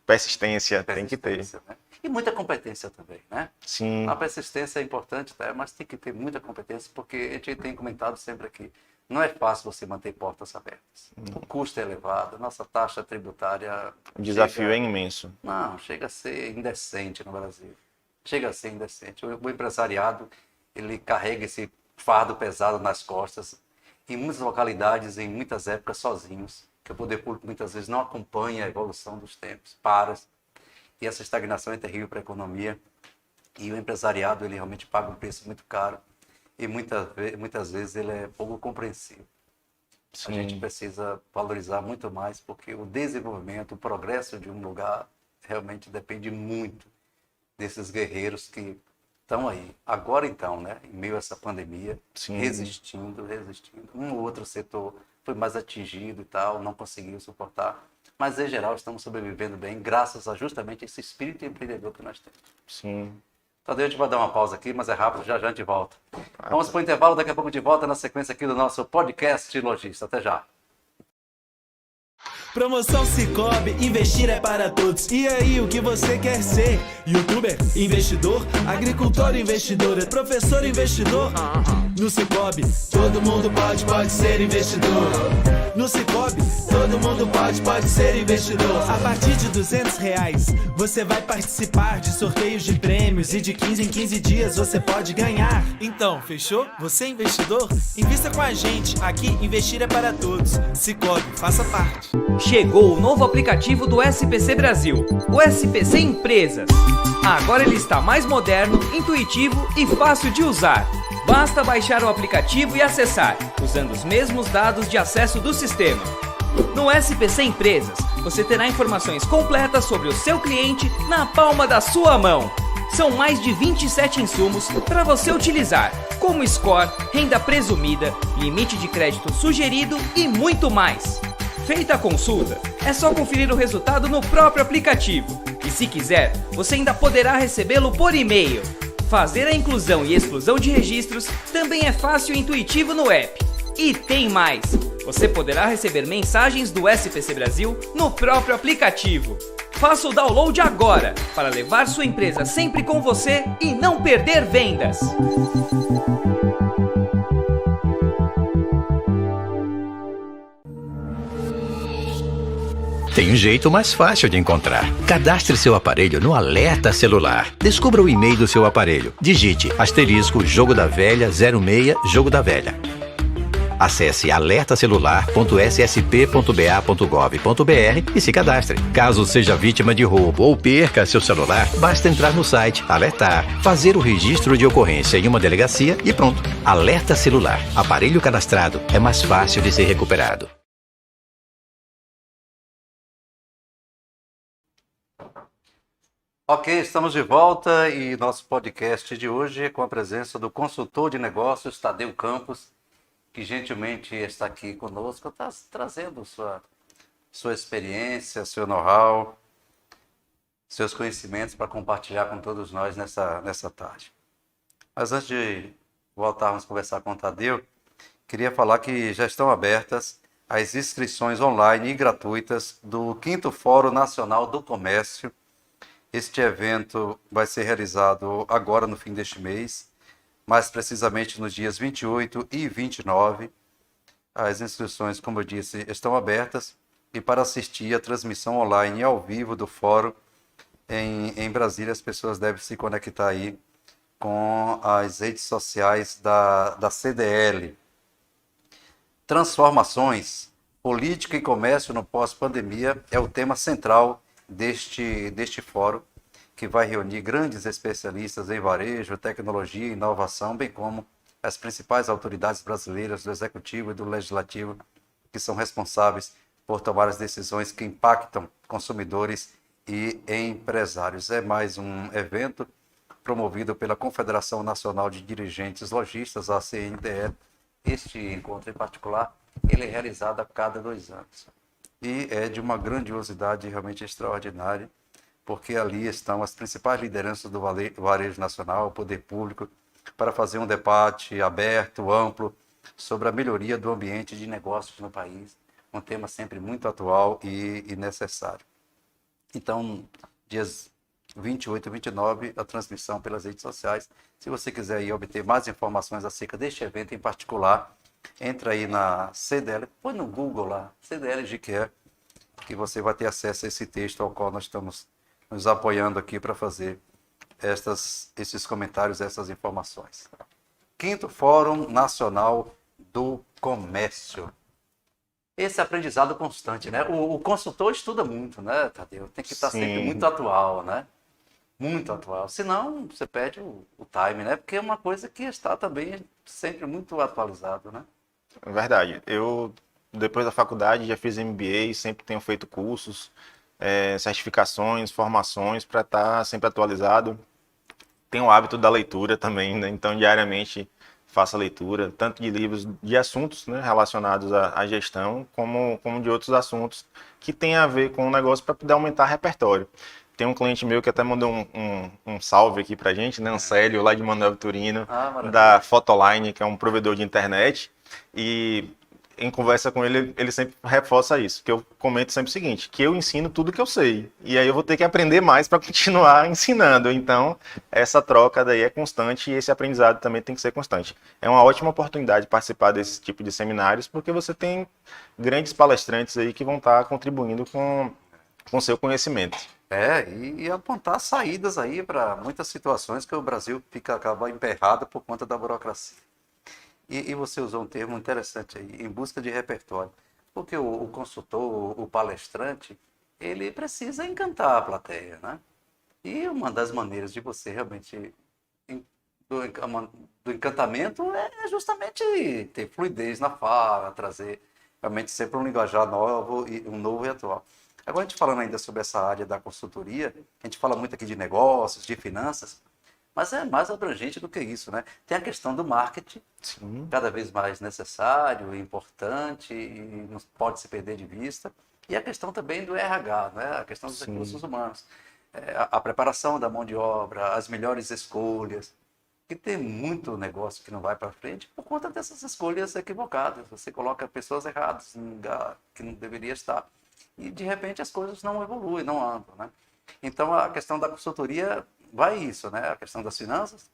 Persistência tem que ter. Né? E muita competência também, né? Sim. A persistência é importante, tá? Mas tem que ter muita competência, porque a gente tem comentado sempre aqui. Não é fácil você manter portas abertas. O custo é elevado, nossa taxa tributária... O desafio é imenso. Não, chega a ser indecente no Brasil. Chega a ser indecente. O empresariado, ele carrega esse fardo pesado nas costas, em muitas localidades, em muitas épocas, sozinhos, que o poder público muitas vezes não acompanha a evolução dos tempos, e essa estagnação é terrível para a economia, e o empresariado, ele realmente paga um preço muito caro, e muitas vezes ele é pouco compreensivo. Sim. A gente precisa valorizar muito mais, porque o desenvolvimento, o progresso de um lugar realmente depende muito desses guerreiros que estão aí. Agora então, né, em meio a essa pandemia, Sim. resistindo. Um ou outro setor foi mais atingido e tal, não conseguiu suportar. Mas, em geral, estamos sobrevivendo bem, graças a justamente esse espírito empreendedor que nós temos. Sim. Tadeu, a gente vai dar uma pausa aqui, mas é rápido, já a gente volta. Vamos para o intervalo, daqui a pouco de volta na sequência aqui do nosso podcast Logista. Até já. Promoção Cicobi, investir é para todos. E aí, o que você quer ser? YouTuber, investidor, agricultor, investidor, professor, investidor? No Cicobi, todo mundo pode ser investidor. No Cicobi, todo mundo pode ser investidor. A partir de R$200, você vai participar de sorteios de prêmios e de 15 em 15 dias você pode ganhar. Então, fechou? Você é investidor? Invista com a gente. Aqui, investir é para todos. Cicobi, faça parte. Chegou o novo aplicativo do SPC Brasil, o SPC Empresas. Agora ele está mais moderno, intuitivo e fácil de usar. Basta baixar o aplicativo e acessar, usando os mesmos dados de acesso do sistema. No SPC Empresas, você terá informações completas sobre o seu cliente na palma da sua mão. São mais de 27 insumos para você utilizar, como score, renda presumida, limite de crédito sugerido e muito mais. Feita a consulta, é só conferir o resultado no próprio aplicativo. E se quiser, você ainda poderá recebê-lo por e-mail. Fazer a inclusão e exclusão de registros também é fácil e intuitivo no app. E tem mais! Você poderá receber mensagens do SPC Brasil no próprio aplicativo. Faça o download agora para levar sua empresa sempre com você e não perder vendas. Tem um jeito mais fácil de encontrar. Cadastre seu aparelho no Alerta Celular. Descubra o e-mail do seu aparelho. Digite * Jogo da Velha 06 Jogo da Velha. Acesse alertacelular.ssp.ba.gov.br e se cadastre. Caso seja vítima de roubo ou perca seu celular, basta entrar no site, alertar, fazer o registro de ocorrência em uma delegacia e pronto. Alerta Celular. Aparelho cadastrado é mais fácil de ser recuperado. Ok, estamos de volta e nosso podcast de hoje é com a presença do consultor de negócios Tadeu Campos, que gentilmente está aqui conosco, está trazendo sua experiência, seu know-how, seus conhecimentos para compartilhar com todos nós nessa tarde. Mas antes de voltarmos a conversar com o Tadeu, queria falar que já estão abertas as inscrições online e gratuitas do 5º Fórum Nacional do Comércio. Este evento vai ser realizado agora no fim deste mês, mais precisamente nos dias 28 e 29. As inscrições, como eu disse, estão abertas e para assistir a transmissão online e ao vivo do fórum em Brasília, as pessoas devem se conectar aí com as redes sociais da CDL. Transformações, política e comércio no pós-pandemia é o tema central deste fórum, que vai reunir grandes especialistas em varejo, tecnologia e inovação, bem como as principais autoridades brasileiras do Executivo e do Legislativo, que são responsáveis por tomar as decisões que impactam consumidores e empresários. É mais um evento promovido pela Confederação Nacional de Dirigentes Lojistas, a CNDL. Este encontro em particular, ele é realizado a cada 2 anos. E é de uma grandiosidade realmente extraordinária, porque ali estão as principais lideranças do varejo nacional, o poder público, para fazer um debate aberto, amplo, sobre a melhoria do ambiente de negócios no país, um tema sempre muito atual e necessário. Então, dias 28 e 29, a transmissão pelas redes sociais. Se você quiser aí obter mais informações acerca deste evento em particular, entra aí na CDL, põe no Google lá, CDL GQE, que você vai ter acesso a esse texto ao qual nós estamos nos apoiando aqui para fazer esses comentários, essas informações. 5º Fórum Nacional do Comércio. Esse aprendizado constante, né? O consultor estuda muito, né, Tadeu? Tem que estar sempre muito atual, né? Muito atual. Senão, você perde o time, né? Porque é uma coisa que está também sempre muito atualizado, né? É verdade. Eu, depois da faculdade, já fiz MBA, sempre tenho feito cursos, certificações, formações, para estar sempre atualizado. tenho o hábito da leitura também, né? Então diariamente faço a leitura, tanto de livros de assuntos, né, relacionados à gestão, como de outros assuntos que tem a ver com o negócio para poder aumentar repertório. Tem um cliente meu que até mandou um salve aqui pra gente, né? Ancélio, lá de Manuel Vitorino, da Fotoline, que é um provedor de internet. E em conversa com ele, ele sempre reforça isso, que eu comento sempre o seguinte, que eu ensino tudo que eu sei. E aí eu vou ter que aprender mais para continuar ensinando. Então, essa troca daí é constante e esse aprendizado também tem que ser constante. É uma ótima oportunidade participar desse tipo de seminários, porque você tem grandes palestrantes aí que vão estar contribuindo com o seu conhecimento. E apontar saídas aí para muitas situações que o Brasil acaba emperrado por conta da burocracia. E você usou um termo interessante aí, em busca de repertório. Porque o consultor, o palestrante, ele precisa encantar a plateia, né? E uma das maneiras de você realmente, do encantamento, é justamente ter fluidez na fala, trazer realmente sempre um linguajar novo, um novo e atual. Agora, a gente falando ainda sobre essa área da consultoria, a gente fala muito aqui de negócios, de finanças, mas é mais abrangente do que isso, né? Tem a questão do marketing, Sim. cada vez mais necessário, importante, e não pode se perder de vista. E a questão também do RH, né? A questão dos recursos humanos. A preparação da mão de obra, as melhores escolhas. Que tem muito negócio que não vai para frente por conta dessas escolhas equivocadas. Você coloca pessoas erradas em lugar que não deveria estar. E, de repente, as coisas não evoluem, não andam, né? Então, a questão da consultoria vai isso, né? A questão das finanças,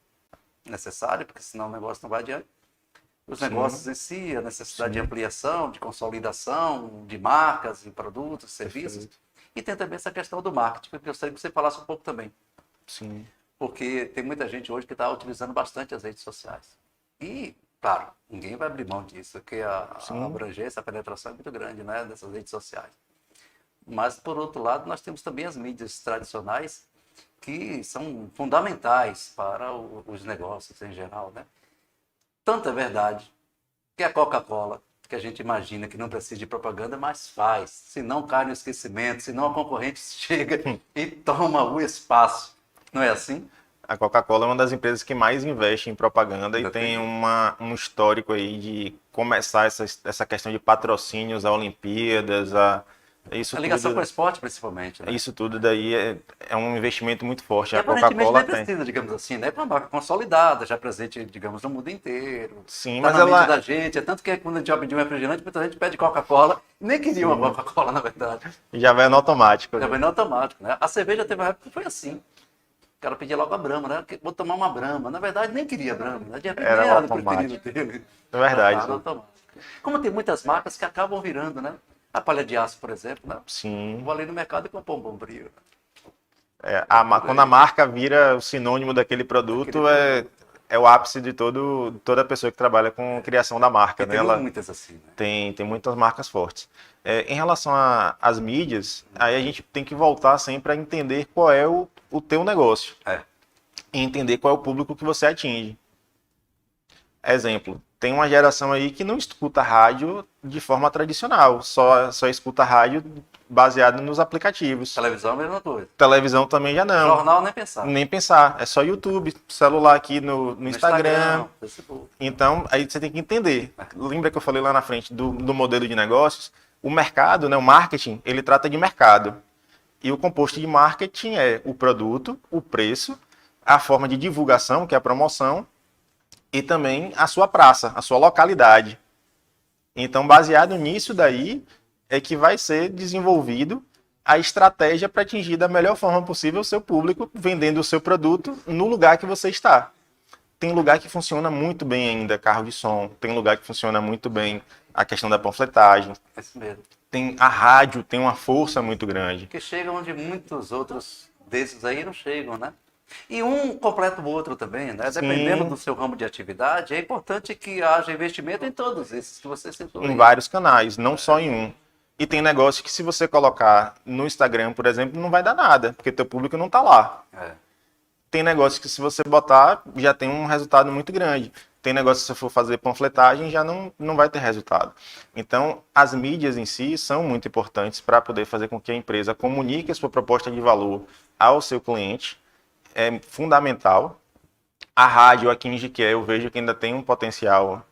necessário, porque senão o negócio não vai adiante. Os negócios em si, a necessidade de ampliação, de consolidação, de marcas e produtos, serviços. Perfeito. E tem também essa questão do marketing, porque eu gostaria que você falasse um pouco também. Sim. Porque tem muita gente hoje que está utilizando bastante as redes sociais. E, claro, ninguém vai abrir mão disso, porque a abrangência, a penetração é muito grande, né, dessas redes sociais. Mas, por outro lado, nós temos também as mídias tradicionais que são fundamentais para os negócios em geral, né? Tanto é verdade que a Coca-Cola, que a gente imagina que não precisa de propaganda, mas faz. Se não cai no esquecimento, senão a concorrente chega e toma o espaço. Não é assim? A Coca-Cola é uma das empresas que mais investe em propaganda e tem um histórico aí de começar essa questão de patrocínios a Olimpíadas, a ligação com o esporte, principalmente. Né? Isso tudo daí é um investimento muito forte. E a Coca-Cola nem precisa, digamos assim, né? É uma marca consolidada, já presente, digamos, no mundo inteiro. Sim, tá mas na ela... mente da gente. É tanto que quando a gente vai pedir um refrigerante, muita gente pede Coca-Cola. Nem queria uma Coca-Cola, na verdade. Já vai no automático. Já vai no automático, né? A cerveja teve uma época que foi assim. O cara pedia logo a Brahma, né? Vou tomar uma Brahma. Na verdade, nem queria Brahma. Né? De repente, Era nem era do automático. preferido dele. É verdade. Tá no automático. Como tem muitas marcas que acabam virando, né? A palha de aço, por exemplo, né? Sim. Vou ali no mercado e comprar um Bombril. Quando a marca vira o sinônimo daquele produto, é o ápice de toda pessoa que trabalha com criação da marca. Né? Tem muitas assim, né? Tem muitas marcas fortes. Em relação às mídias, aí a gente tem que voltar sempre a entender qual é o teu negócio. E entender qual é o público que você atinge. Exemplo, tem uma geração aí que não escuta rádio de forma tradicional, só escuta rádio baseado nos aplicativos. Televisão é a mesma coisa. Televisão também já não. Jornal nem pensar. Nem pensar, é só YouTube, celular aqui no Instagram. Facebook. Então, aí você tem que entender. Lembra que eu falei lá na frente do modelo de negócios? O mercado, né, o marketing, ele trata de mercado. E o composto de marketing é o produto, o preço, a forma de divulgação, que é a promoção, e também a sua praça, a sua localidade. Então, baseado nisso daí, é que vai ser desenvolvido a estratégia para atingir da melhor forma possível o seu público, vendendo o seu produto no lugar que você está. Tem lugar que funciona muito bem ainda, carro de som. Tem lugar que funciona muito bem a questão da panfletagem. É isso mesmo. Tem a rádio, tem uma força muito grande. Que chega onde muitos outros desses aí não chegam, né? E um completa o outro também, né? Sim. Dependendo do seu ramo de atividade, é importante que haja investimento em todos esses que você citou. Em vários canais, não só em um. E tem negócio que se você colocar no Instagram, por exemplo, não vai dar nada, porque teu público não está lá. Tem negócio que se você botar, já tem um resultado muito grande. Tem negócio que se você for fazer panfletagem, já não vai ter resultado. Então, as mídias em si são muito importantes para poder fazer com que a empresa comunique a sua proposta de valor ao seu cliente. É fundamental, A rádio aqui em Jiquié, eu vejo que ainda tem um potencial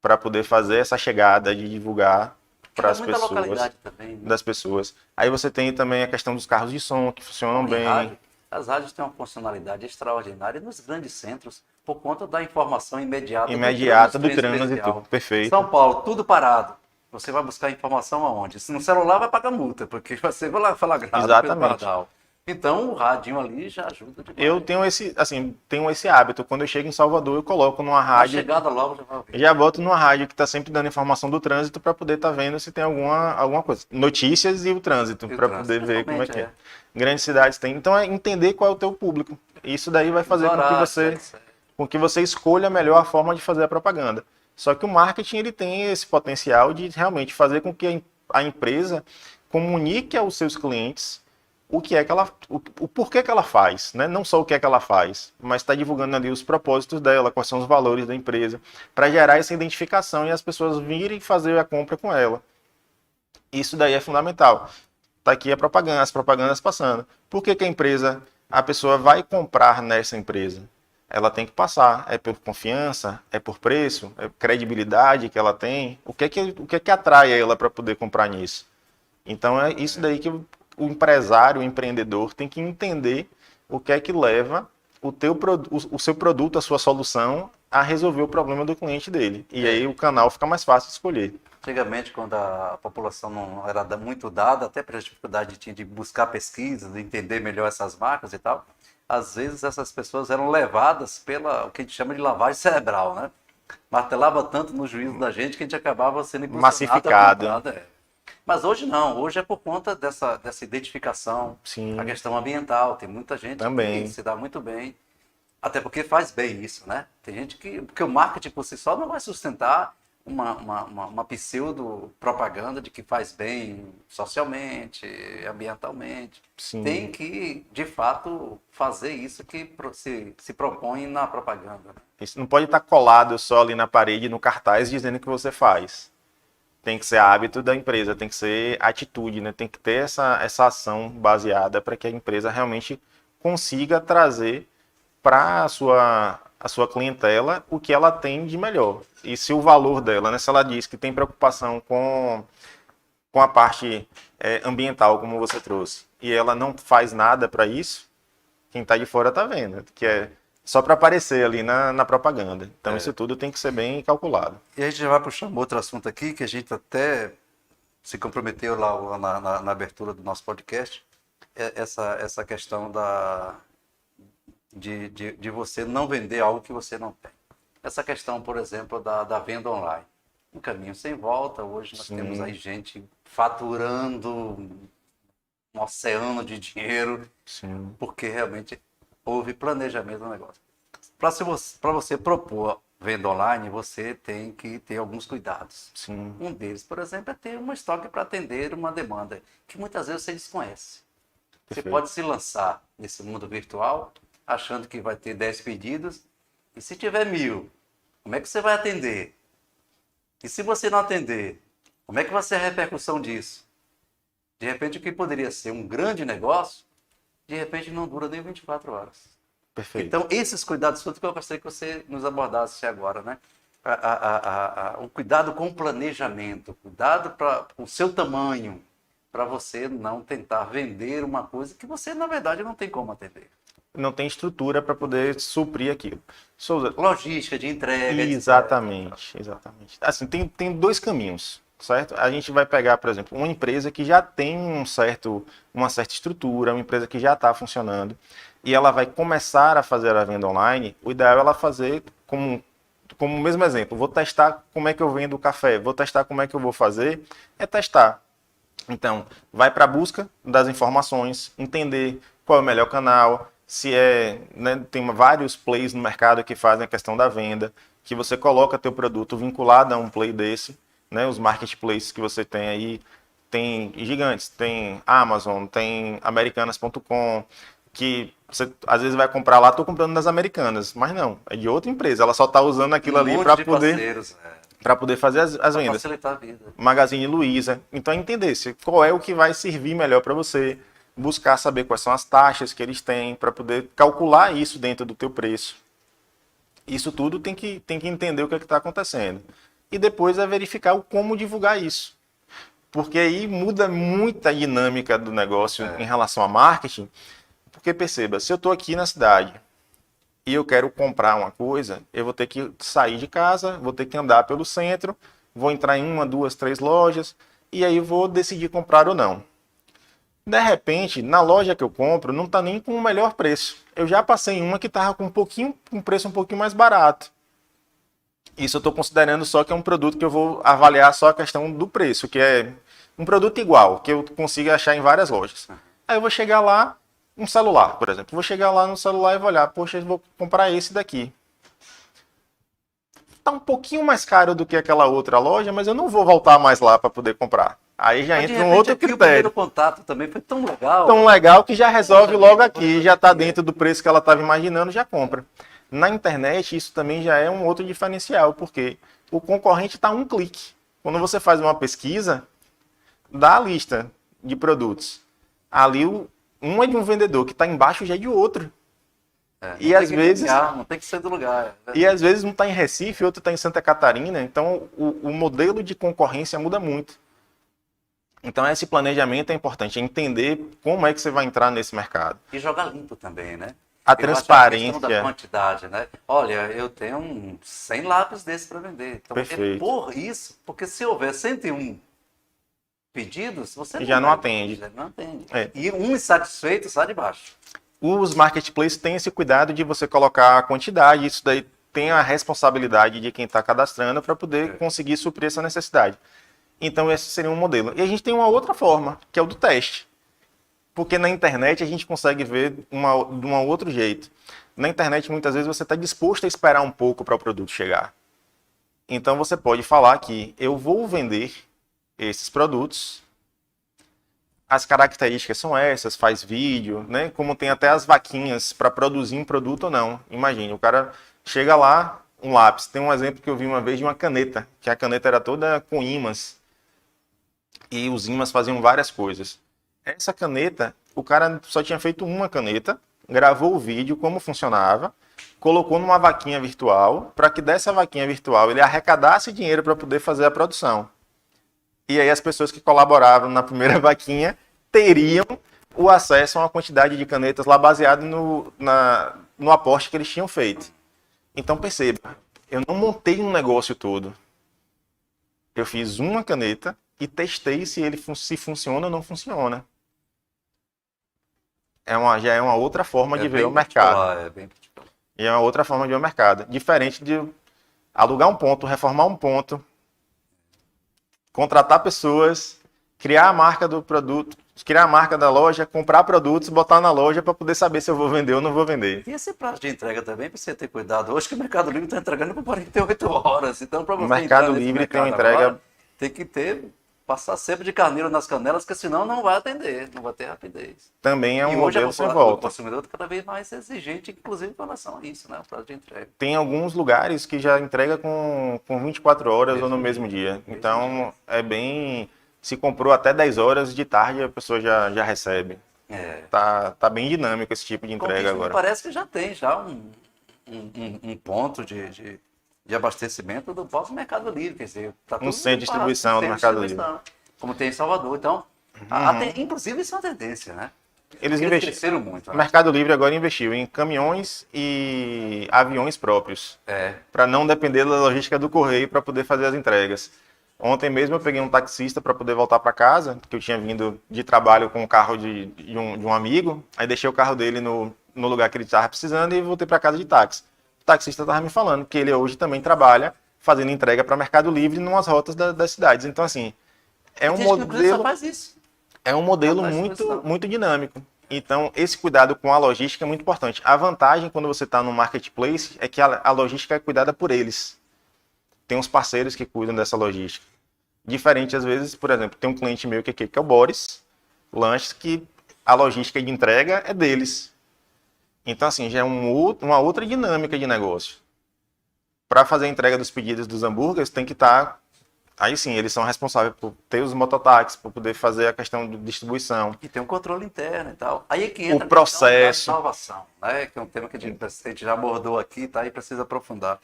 para poder fazer essa chegada de divulgar para as muita pessoas, localidade também, né? das pessoas. Aí você tem também a questão dos carros de som que funcionam Em bem. rádio, as rádios têm uma funcionalidade extraordinária nos grandes centros, por conta da informação Imediata do trânsito, especial. perfeito. São Paulo, tudo parado. Você vai buscar informação aonde? Se no celular, vai pagar multa, porque você vai lá falar grave pelo Exatamente. pardal. Então, o radinho ali já ajuda demais. Eu tenho esse hábito. Quando eu chego em Salvador, eu coloco numa Na rádio. chegada logo já vai ouvir. Já boto numa rádio que está sempre dando informação do trânsito para poder estar vendo se tem alguma coisa. Notícias e o trânsito, E o para trânsito, poder ver como é que é. principalmente, Grandes cidades têm. Então é entender qual é o teu público. Isso daí vai fazer com que você escolha melhor a forma de fazer a propaganda. Só que o marketing ele tem esse potencial de realmente fazer com que a empresa comunique aos seus clientes o que é que ela, o porquê que ela faz, né? Não só o que é que ela faz, mas está divulgando ali os propósitos dela, quais são os valores da empresa, para gerar essa identificação e as pessoas virem fazer a compra com ela. Isso daí é fundamental. Está aqui a propaganda, as propagandas passando. Por que a pessoa vai comprar nessa empresa? Ela tem que passar. É por confiança? É por preço? É credibilidade que ela tem? O que é que atrai ela para poder comprar nisso? Então é isso daí que o empresário, o empreendedor tem que entender o que é que leva o seu produto, a sua solução a resolver o problema do cliente dele. E aí o canal fica mais fácil de escolher. Antigamente, quando a população não era muito dada, até pela dificuldade de buscar pesquisas, de entender melhor essas marcas e tal, às vezes essas pessoas eram levadas pela o que a gente chama de lavagem cerebral, né? Martelava tanto no juízo da gente que a gente acabava sendo impulsionado Massificado. a comprar, Mas hoje não, hoje é por conta dessa identificação, Sim. a questão ambiental, tem muita gente Também. que se dá muito bem, até porque faz bem isso, né? Tem gente porque o marketing por si só não vai sustentar uma pseudo-propaganda de que faz bem socialmente, ambientalmente. Sim. Tem que, de fato, fazer isso que se propõe na propaganda. Né? Isso não pode estar colado só ali na parede, no cartaz, dizendo que você faz. Tem que ser hábito da empresa, tem que ser atitude, né? Tem que ter essa ação baseada para que a empresa realmente consiga trazer para a sua clientela o que ela tem de melhor. E se o valor dela, né? Se ela diz que tem preocupação com a parte ambiental, como você trouxe, e ela não faz nada para isso, quem está de fora está vendo, que é só para aparecer ali na propaganda. Então isso tudo tem que ser bem calculado. E a gente já vai puxar um outro assunto aqui, que a gente até se comprometeu lá na abertura do nosso podcast, essa questão de você não vender algo que você não tem. Essa questão, por exemplo, da venda online. Um caminho sem volta, hoje nós temos aí gente faturando um oceano de dinheiro, Sim. porque realmente houve planejamento no negócio. Para você propor venda online, você tem que ter alguns cuidados. Sim. Um deles, por exemplo, é ter um estoque para atender uma demanda, que muitas vezes você desconhece. Perfeito. Você pode se lançar nesse mundo virtual, achando que vai ter 10 pedidos, e se tiver 1000, como é que você vai atender? E se você não atender, como é que vai ser a repercussão disso? De repente, o que poderia ser um grande negócio, de repente não dura nem 24 horas. Perfeito. Então, esses cuidados todos que eu gostaria que você nos abordasse agora, né? O cuidado com o planejamento, cuidado com o seu tamanho, para você não tentar vender uma coisa que você, na verdade, não tem como atender. Não tem estrutura para poder suprir aquilo. Souza, Logística de entrega. exatamente. Assim, tem dois caminhos, certo? A gente vai pegar, por exemplo, uma empresa que já tem uma certa estrutura, uma empresa que já está funcionando, e ela vai começar a fazer a venda online. O ideal é ela fazer como o mesmo exemplo. Vou testar como é que eu vendo o café, vou testar como é que eu vou fazer, é testar. Então, vai para a busca das informações, entender qual é o melhor canal, se né, tem vários plays no mercado que fazem a questão da venda, que você coloca teu produto vinculado a um play desse, né, os marketplaces que você tem aí, tem gigantes, tem Amazon, tem Americanas.com, que você às vezes vai comprar lá, estou comprando das Americanas, mas não, é de outra empresa, ela só está usando aquilo ali para poder fazer as vendas. Facilitar a vida. Magazine Luiza. Então é entender qual é o que vai servir melhor para você, buscar saber quais são as taxas que eles têm para poder calcular isso dentro do teu preço. Isso tudo tem que entender o que está acontecendo. E depois é verificar como divulgar isso. Porque aí muda muita dinâmica do negócio em relação a marketing. Porque perceba, se eu estou aqui na cidade e eu quero comprar uma coisa, eu vou ter que sair de casa, vou ter que andar pelo centro, vou entrar em 1, 2, 3 lojas, e aí vou decidir comprar ou não. De repente, na loja que eu compro, não está nem com o melhor preço. Eu já passei em uma que estava com um preço um pouquinho mais barato. Isso eu estou considerando só que é um produto que eu vou avaliar só a questão do preço, que é um produto igual, que eu consigo achar em várias lojas. Aí eu vou chegar lá, um celular, por exemplo. Vou chegar lá no celular e vou olhar, poxa, eu vou comprar esse daqui. Está um pouquinho mais caro do que aquela outra loja, mas eu não vou voltar mais lá para poder comprar. Aí já entra um outro critério. O primeiro contato também foi tão legal. Tão legal que já resolve logo aqui, já está dentro do preço que ela estava imaginando, já compra. Na internet, isso também já é um outro diferencial, porque o concorrente está a um clique. Quando você faz uma pesquisa, dá a lista de produtos. Ali, um é de um vendedor, que está embaixo já é de outro. E às vezes não tem que ser do lugar. E às vezes um está em Recife, outro está em Santa Catarina. Então, o modelo de concorrência muda muito. Então, esse planejamento é importante, é entender como é que você vai entrar nesse mercado. E jogar limpo também, né? A transparência. A questão da quantidade, né? Olha, eu tenho 100 lápis desses para vender. Então, Perfeito. É por isso, porque se houver 101 pedidos, você já não atende. Já não atende. É. E um insatisfeito sai de baixo. Os marketplaces têm esse cuidado de você colocar a quantidade, isso daí tem a responsabilidade de quem está cadastrando para poder conseguir suprir essa necessidade. Então, esse seria um modelo. E a gente tem uma outra forma, que é o do teste. Porque na internet a gente consegue ver de um outro jeito. Na internet, muitas vezes, você está disposto a esperar um pouco para o produto chegar. Então, você pode falar que eu vou vender esses produtos, as características são essas, faz vídeo, né? Como tem até as vaquinhas para produzir um produto ou não. Imagine, o cara chega lá, um lápis. Tem um exemplo que eu vi uma vez de uma caneta, que a caneta era toda com ímãs. E os ímãs faziam várias coisas. Essa caneta, o cara só tinha feito uma caneta, gravou o vídeo, como funcionava, colocou numa vaquinha virtual, para que dessa vaquinha virtual ele arrecadasse dinheiro para poder fazer a produção. E aí as pessoas que colaboravam na primeira vaquinha teriam o acesso a uma quantidade de canetas lá baseado no aporte que eles tinham feito. Então perceba, eu não montei um negócio todo. Eu fiz uma caneta e testei se funciona ou não funciona. Já é uma outra forma de ver o mercado. É bem particular. E é uma outra forma de ver o mercado. Diferente de alugar um ponto, reformar um ponto, contratar pessoas, criar a marca do produto, criar a marca da loja, comprar produtos, botar na loja para poder saber se eu vou vender ou não vou vender. E esse prazo de entrega também, para você ter cuidado. Hoje que o Mercado Livre está entregando por 48 horas. Então, para você o Mercado Livre tem uma entrega... Agora, tem que passar sempre de carneiro nas canelas, porque senão não vai atender, não vai ter rapidez. Também é um modelo sem o volta. O consumidor está cada vez mais exigente, inclusive com relação a isso, né? O prazo de entrega. Tem alguns lugares que já entrega com 24 horas ou no mesmo dia. Então, é bem... Se comprou até 10 horas de tarde, a pessoa já recebe. Tá bem dinâmico esse tipo de entrega agora. Parece que já tem um ponto de abastecimento do próprio Mercado Livre. Quer dizer, tá um centro de distribuição do Mercado Livre. Como tem em Salvador. Então, inclusive isso é uma tendência, né? Eles cresceram muito. O Mercado Livre agora investiu em caminhões e aviões próprios. Para não depender da logística do correio para poder fazer as entregas. Ontem mesmo eu peguei um taxista para poder voltar para casa, que eu tinha vindo de trabalho com o carro de um amigo. Aí deixei o carro dele no lugar que ele estava precisando e voltei para casa de táxi. O taxista estava me falando que ele hoje também trabalha fazendo entrega para Mercado Livre em umas rotas das cidades. Então, assim, é um modelo... Só faz isso. É um modelo muito dinâmico. Então, esse cuidado com a logística é muito importante. A vantagem quando você está no marketplace é que a logística é cuidada por eles. Tem uns parceiros que cuidam dessa logística. Diferente, às vezes, por exemplo, tem um cliente meu que é o Boris Lanches, que a logística de entrega é deles. Então, assim, já é uma outra dinâmica de negócio. Para fazer a entrega dos pedidos dos hambúrgueres, tem que estar Aí sim, eles são responsáveis por ter os mototáxis, por poder fazer a questão de distribuição. E tem um controle interno e tal. Aí é que entra O processo. a inovação, né? Que é um tema que a gente já abordou aqui, tá? E precisa aprofundar.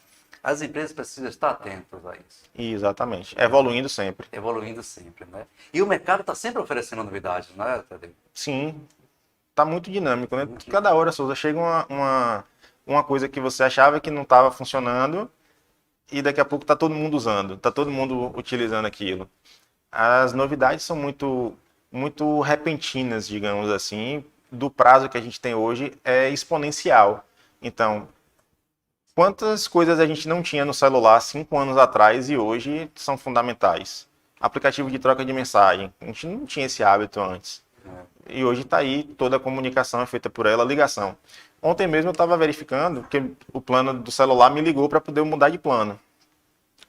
As empresas precisam estar atentas a isso, Exatamente. Evoluindo sempre. evoluindo sempre, né? E o mercado está sempre oferecendo novidades, né, Tadeu? Sim, tá muito dinâmico, né? Cada hora, Souza, chega uma coisa que você achava que não estava funcionando e daqui a pouco tá todo mundo usando, tá todo mundo utilizando aquilo. As novidades são muito repentinas, digamos assim, do prazo que a gente tem hoje é exponencial. Então, quantas coisas a gente não tinha no celular 5 anos atrás e hoje são fundamentais? Aplicativo de troca de mensagem, a gente não tinha esse hábito antes. E hoje está aí, toda a comunicação é feita por ela, ligação. Ontem mesmo eu estava verificando que o plano do celular me ligou para poder mudar de plano,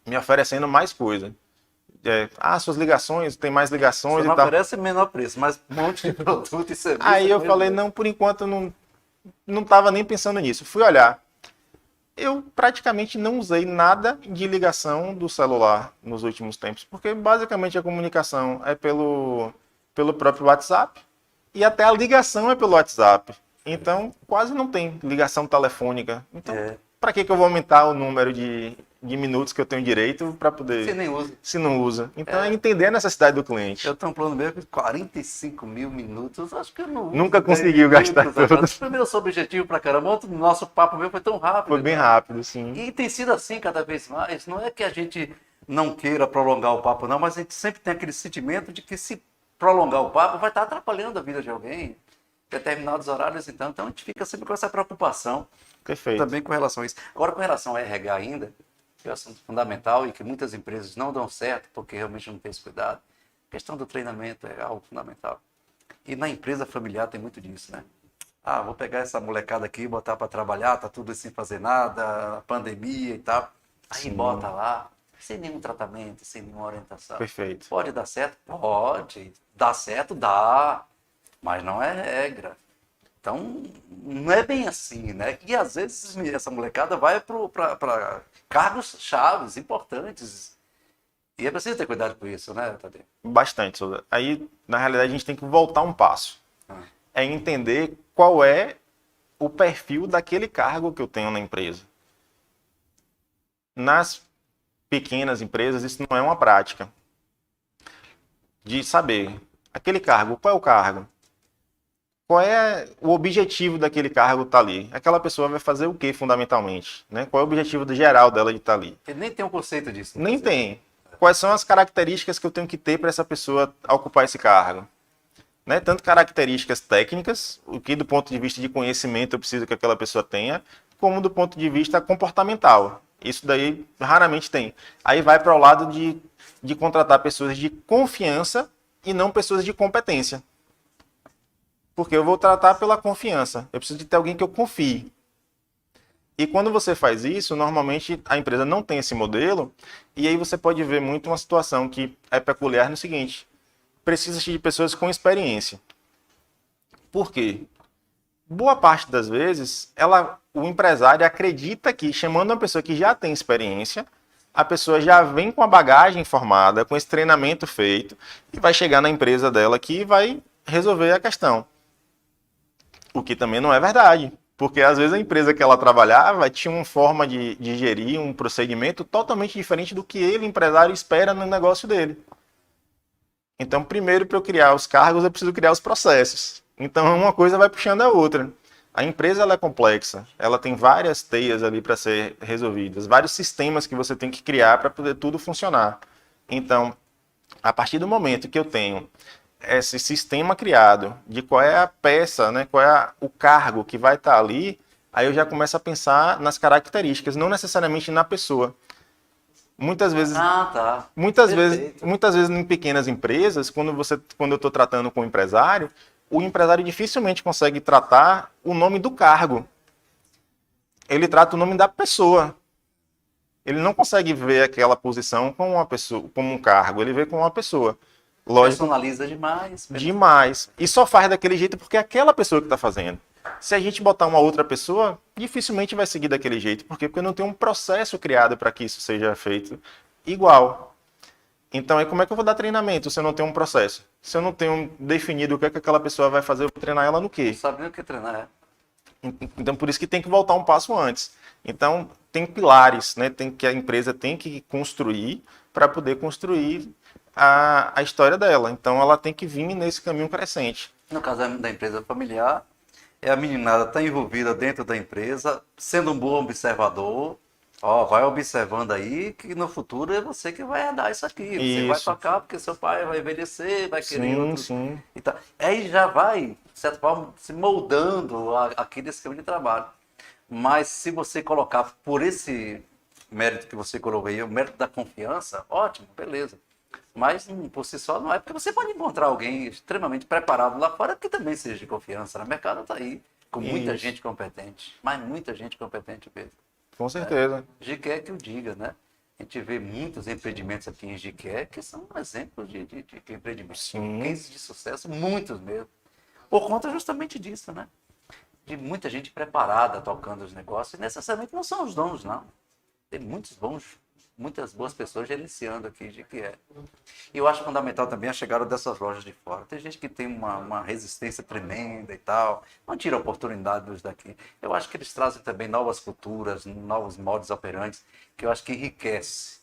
me oferecendo mais coisa. Suas ligações, tem mais ligações Você e não tal. oferece menor preço, mas um monte de produto e serviço. Aí eu falei, não, por enquanto não estava nem pensando nisso. Fui olhar. Eu praticamente não usei nada de ligação do celular nos últimos tempos, porque basicamente a comunicação é pelo próprio WhatsApp e até a ligação é pelo WhatsApp. Então, quase não tem ligação telefônica. Então, para que eu vou aumentar o número de minutos que eu tenho direito para poder... Você nem usa. Se não usa. Então, é entender a necessidade do cliente. Eu tenho um plano mesmo de 45 mil minutos, acho que eu não uso. Nunca 10 conseguiu minutos gastar agora. tudo. Primeiro eu sou objetivo pra caramba, outro, nosso papo mesmo foi tão rápido. Foi bem cara. rápido, sim. E tem sido assim cada vez mais. Não é que a gente não queira prolongar o papo, não, mas a gente sempre tem aquele sentimento de que se prolongar o papo vai estar atrapalhando a vida de alguém. Determinados horários, então a gente fica sempre com essa preocupação. Perfeito. Também com relação a isso. Agora, com relação ao RH ainda, que é um assunto fundamental e que muitas empresas não dão certo porque realmente não tem esse cuidado. A questão do treinamento é algo fundamental. E na empresa familiar tem muito disso, né? Vou pegar essa molecada aqui e botar para trabalhar, tá tudo sem fazer nada, pandemia e tal. Aí bota lá, sem nenhum tratamento, sem nenhuma orientação. Perfeito. Pode dar certo? Pode. Dá certo? Dá. Mas não é regra. Então, não é bem assim, né? E às vezes essa molecada vai para cargos chaves, importantes. E é preciso ter cuidado com isso, né, Tadeu? Bastante, Souza. Aí, na realidade, a gente tem que voltar um passo. É entender qual é o perfil daquele cargo que eu tenho na empresa. Nas pequenas empresas, isso não é uma prática. De saber, aquele cargo, qual é o cargo? Qual é o objetivo daquele cargo estar ali? Aquela pessoa vai fazer o que fundamentalmente? Né? Qual é o objetivo geral dela de estar ali? Ele nem tem um conceito disso. Nem tem. Quais são as características que eu tenho que ter para essa pessoa ocupar esse cargo? Né? Tanto características técnicas, o que do ponto de vista de conhecimento eu preciso que aquela pessoa tenha, como do ponto de vista comportamental. Isso daí raramente tem. Aí vai para o lado de contratar pessoas de confiança e não pessoas de competência. Porque eu vou tratar pela confiança. Eu preciso de ter alguém que eu confie. E quando você faz isso, normalmente a empresa não tem esse modelo, e aí você pode ver muito uma situação que é peculiar no seguinte: precisa de pessoas com experiência. Por quê? Boa parte das vezes, o empresário acredita que, chamando uma pessoa que já tem experiência, a pessoa já vem com a bagagem formada, com esse treinamento feito, e vai chegar na empresa dela aqui e vai resolver a questão. O que também não é verdade, porque às vezes a empresa que ela trabalhava tinha uma forma de gerir um procedimento totalmente diferente do que ele, empresário, espera no negócio dele. Então, primeiro, para eu criar os cargos, eu preciso criar os processos. Então, uma coisa vai puxando a outra. A empresa ela é complexa, ela tem várias teias ali para ser resolvidas, vários sistemas que você tem que criar para poder tudo funcionar. Então, a partir do momento que eu tenho esse sistema criado, de qual é a peça, né, qual é o cargo que vai estar ali, aí eu já começo a pensar nas características, não necessariamente na pessoa. Muitas vezes em pequenas empresas, quando eu estou tratando com o empresário dificilmente consegue tratar o nome do cargo. Ele trata o nome da pessoa. Ele não consegue ver aquela posição como uma pessoa, como um cargo, ele vê como uma pessoa. Lógico, personaliza demais. Demais. E só faz daquele jeito porque é aquela pessoa que está fazendo. Se a gente botar uma outra pessoa, dificilmente vai seguir daquele jeito. Por quê? Porque não tem um processo criado para que isso seja feito igual. Então, aí como é que eu vou dar treinamento se eu não tenho um processo? Se eu não tenho definido o que é que aquela pessoa vai fazer, eu vou treinar ela no quê? Não sabe nem o que treinar, é. Então, por isso que tem que voltar um passo antes. Então, tem pilares, né? Que a empresa tem que construir para poder construir a história dela. Então, ela tem que vir nesse caminho crescente. No caso da empresa familiar, é a meninada estar envolvida dentro da empresa, sendo um bom observador. Ó, vai observando aí que no futuro é você que vai herdar isso aqui. Você vai Isso. tocar porque seu pai vai envelhecer, vai querer Sim, outro. sim. E tá. Aí já vai, de certa forma, se moldando aqui desse caminho de trabalho. Mas se você colocar por esse mérito que você colocou aí, o mérito da confiança, ótimo, beleza. Mas por si só não é, porque você pode encontrar alguém extremamente preparado lá fora que também seja de confiança. O mercado está aí, com muita Isso. gente competente, mas muita gente competente mesmo. Com certeza. Jiqué que o diga, né? A gente vê muitos empreendimentos aqui em Jiqué que são exemplos de empreendimentos. Sim. Cases de sucesso, muitos mesmo. Por conta justamente disso, né? De muita gente preparada tocando os negócios. E necessariamente não são os donos, não. Tem muitas boas pessoas gerenciando aqui de que é. E eu acho fundamental também a chegada dessas lojas de fora. Tem gente que tem uma resistência tremenda e tal, não tira a oportunidade dos daqui. Eu acho que eles trazem também novas culturas, novos modos operantes, que eu acho que enriquece.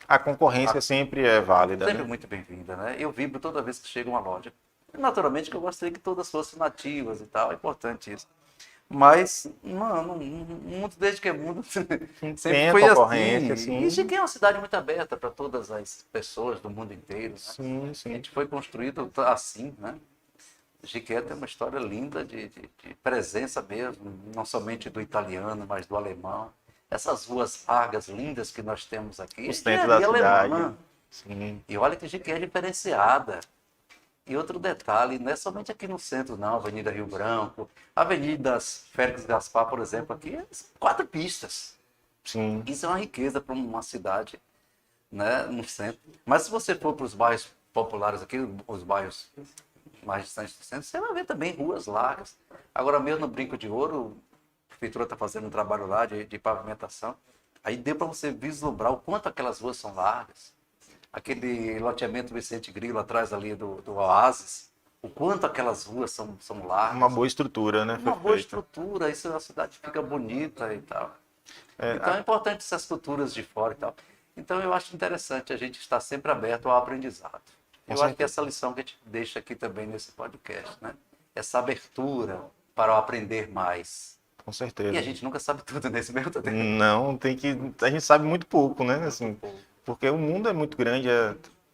A concorrência sempre é válida, Sempre né? muito bem-vinda, né? Eu vibro toda vez que chega uma loja. Naturalmente que eu gostaria que todas fossem nativas e tal, é importante isso. Mas, mano, o mundo desde que é mundo sempre Tem a foi concorrência, assim. sim. E Jiqué é uma cidade muito aberta para todas as pessoas do mundo inteiro, né? Sim, A sim. gente foi construído assim, né? Jiqué tem uma história linda de presença mesmo, não somente do italiano, mas do alemão. Essas ruas largas, lindas que nós temos aqui. O centro da cidade. Alemã. Sim. E olha que Jiqué é diferenciada. E outro detalhe, não é somente aqui no centro, não, Avenida Rio Branco, Avenida Félix Gaspar, por exemplo, aqui é 4 pistas. Sim. Isso é uma riqueza para uma cidade, né, no centro. Mas se você for para os bairros populares aqui, os bairros mais distantes do centro, você vai ver também ruas largas. Agora mesmo no Brinco de Ouro, a prefeitura está fazendo um trabalho lá de pavimentação. Aí deu para você vislumbrar o quanto aquelas ruas são largas. Aquele loteamento Vicente Grilo atrás ali do Oasis, o quanto aquelas ruas são largas. Uma boa estrutura, né? Uma foi boa feita. estrutura, isso a cidade fica bonita e tal. É, Então é importante essas culturas de fora e tal. Então eu acho interessante a gente estar sempre aberto ao aprendizado. Eu acho que essa lição que a gente deixa aqui também nesse podcast, né? Essa abertura para o aprender mais. Com certeza. E a gente nunca sabe tudo nesse meio tempo. Não, tem que. A gente sabe muito pouco, né? Assim, porque o mundo é muito grande,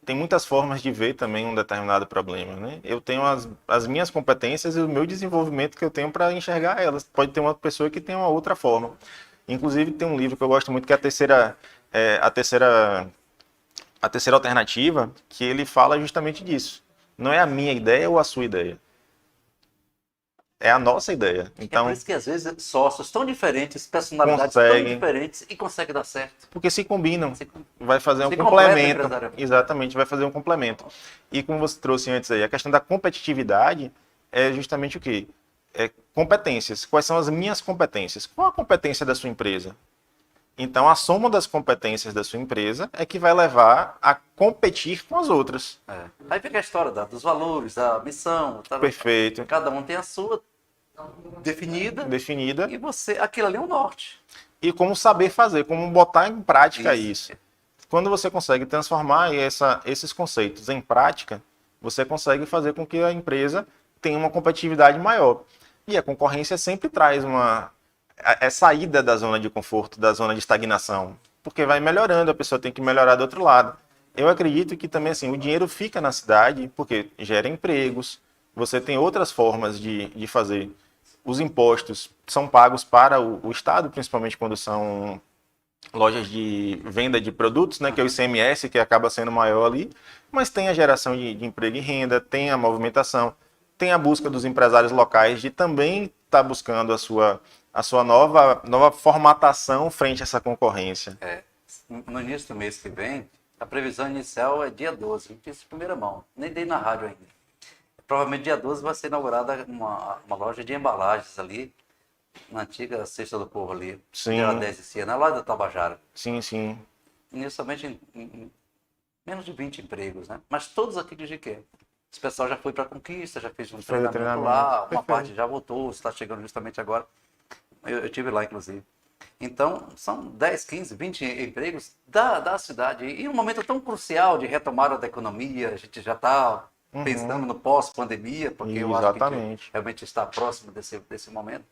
tem muitas formas de ver também um determinado problema, né? Eu tenho as minhas competências e o meu desenvolvimento que eu tenho para enxergar elas. Pode ter uma pessoa que tem uma outra forma. Inclusive tem um livro que eu gosto muito que é a terceira alternativa, que ele fala justamente disso. Não é a minha ideia ou a sua ideia. É a nossa ideia. É Então, por isso que às vezes sócios tão diferentes, personalidades tão Conseguem. diferentes e consegue dar certo. porque se combinam, Se- vai fazer um se completa complemento. empresarialmente. Exatamente, vai fazer um complemento. E como você trouxe antes aí, a questão da competitividade é justamente o quê? É competências. Quais são as minhas competências? Qual a competência da sua empresa? Então, a soma das competências da sua empresa é que vai levar a competir com as outras. É. Aí fica a história dos valores, da missão. Perfeito. Cada um tem a sua definida Definida. e você, aquilo ali é um norte. E como saber fazer, como botar em prática Isso. isso. Quando você consegue transformar esses conceitos em prática, você consegue fazer com que a empresa tenha uma competitividade maior. E a concorrência sempre traz é saída da zona de conforto, da zona de estagnação, porque vai melhorando, a pessoa tem que melhorar do outro lado. Eu acredito que também assim, o dinheiro fica na cidade porque gera empregos, você tem outras formas de fazer. Os impostos são pagos para o Estado, principalmente quando são lojas de venda de produtos, né, que é o ICMS, que acaba sendo maior ali, mas tem a geração de emprego e renda, tem a movimentação, tem a busca dos empresários locais de também estar buscando a sua nova formatação frente a essa concorrência. No início do mês que vem, a previsão inicial é dia 12, não disse primeira mão, nem dei na rádio ainda. Provavelmente dia 12 vai ser inaugurada uma loja de embalagens ali, na antiga Cesta do Povo ali, Sim. na 10 de Cia, na loja da Tabajara. Sim, sim. Inicialmente em menos de 20 empregos, né? Mas todos aqui de Jiqué. Esse pessoal já foi para a Conquista, já fez um Fez o treinamento lá, uma Perfeito. parte já voltou, está chegando justamente agora. Eu tive lá, inclusive. Então, são 10, 15, 20 empregos da cidade. E um momento tão crucial de retomada da economia, a gente já está pensando no pós-pandemia, porque eu acho que a gente Exatamente. realmente está próximo desse momento.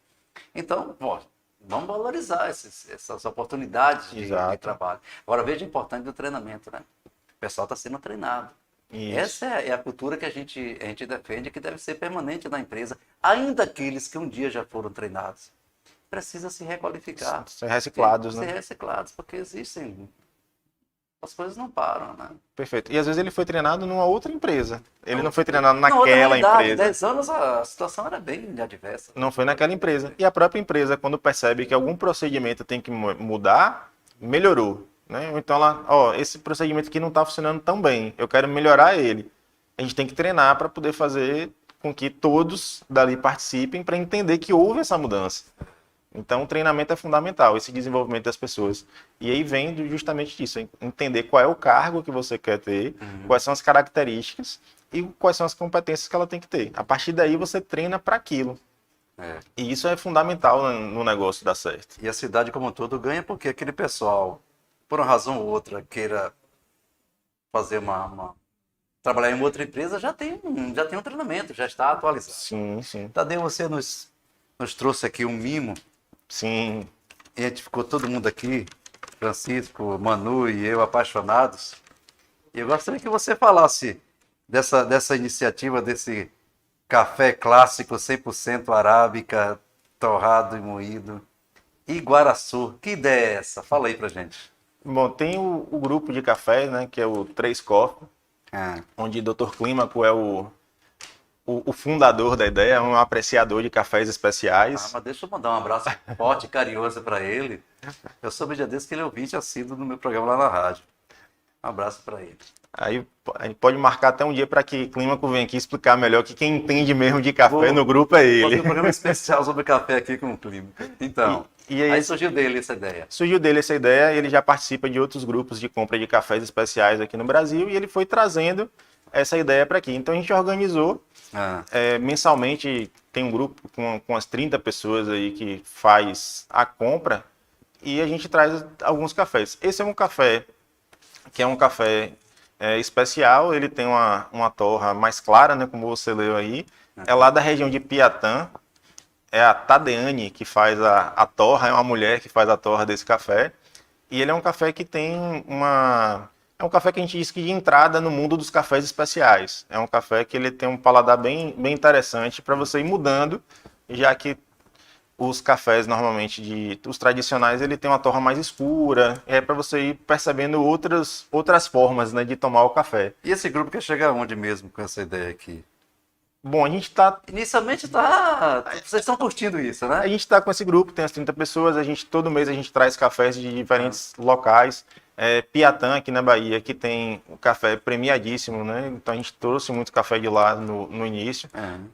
Então, pô, vamos valorizar essas oportunidades de Exato. trabalho. Agora, veja a importância do treinamento, né? O pessoal está sendo treinado. Isso. Essa é a cultura que a gente defende, que deve ser permanente na empresa. Ainda aqueles que um dia já foram treinados, precisam se requalificar. Ser reciclados, Ser né? reciclados, porque existem... As coisas não param, né? Perfeito. E às vezes ele foi treinado numa outra empresa. Ele não foi treinado Na outra naquela realidade, empresa. 10 anos a situação era bem adversa. Não foi naquela empresa. E a própria empresa, quando percebe que algum procedimento tem que mudar, melhorou. Né? Ou então ela, ó, esse procedimento aqui não está funcionando tão bem, eu quero melhorar ele. A gente tem que treinar para poder fazer com que todos dali participem para entender que houve essa mudança. Então, o treinamento é fundamental, esse desenvolvimento das pessoas. E aí vem justamente disso, entender qual é o cargo que você quer ter, quais são as características e quais são as competências que ela tem que ter. A partir daí, você treina para aquilo. É. E isso é fundamental no negócio dar certo. E a cidade como um todo ganha porque aquele pessoal, por uma razão ou outra, queira fazer trabalhar em outra empresa, já tem um treinamento, já está atualizado. Sim, sim. Tadeu, você nos trouxe aqui um mimo, Sim. e a gente ficou todo mundo aqui, Francisco, Manu e eu, apaixonados. E eu gostaria que você falasse dessa iniciativa, desse café clássico 100% arábica, torrado e moído, Iguaraçu. Que ideia é essa? Fala aí pra gente. Bom, tem o grupo de cafés, né, que é o 3 Coffee, onde o Dr. Clímaco é o fundador da ideia, é um apreciador de cafés especiais. Mas deixa eu mandar um abraço forte e carinhoso para ele. Eu soube dia desse que ele é ouvinte assíduo do meu programa lá na rádio. Um abraço para ele. Aí a gente pode marcar até um dia para que Clímaco venha aqui explicar melhor que quem entende mesmo de café no grupo é Fazer ele. um programa especial sobre café aqui com o Clima. Então, E aí surgiu dele essa ideia. Surgiu dele essa ideia, ele já participa de outros grupos de compra de cafés especiais aqui no Brasil e ele foi trazendo essa ideia para aqui. Então a gente organizou mensalmente, tem um grupo com as 30 pessoas aí que faz a compra e a gente traz alguns cafés. Esse é um café que é um café especial, ele tem uma torra mais clara, né, como você leu aí, é lá da região de Piatã, é a Tadeane que faz a torra, é uma mulher que faz a torra desse café, e ele é um café que tem é um café que a gente diz que de entrada no mundo dos cafés especiais, é um café que ele tem um paladar bem interessante para você ir mudando, já que os cafés normalmente os tradicionais, ele tem uma torra mais escura, é para você ir percebendo outras formas, né, de tomar o café. E esse grupo quer chegar aonde mesmo com essa ideia aqui? Bom, a gente está Inicialmente vocês estão curtindo isso, né? A gente está com esse grupo, tem as 30 pessoas, todo mês a gente traz cafés de diferentes locais. Piatã, aqui na Bahia, que tem o café premiadíssimo, né? Então a gente trouxe muito café de lá no início.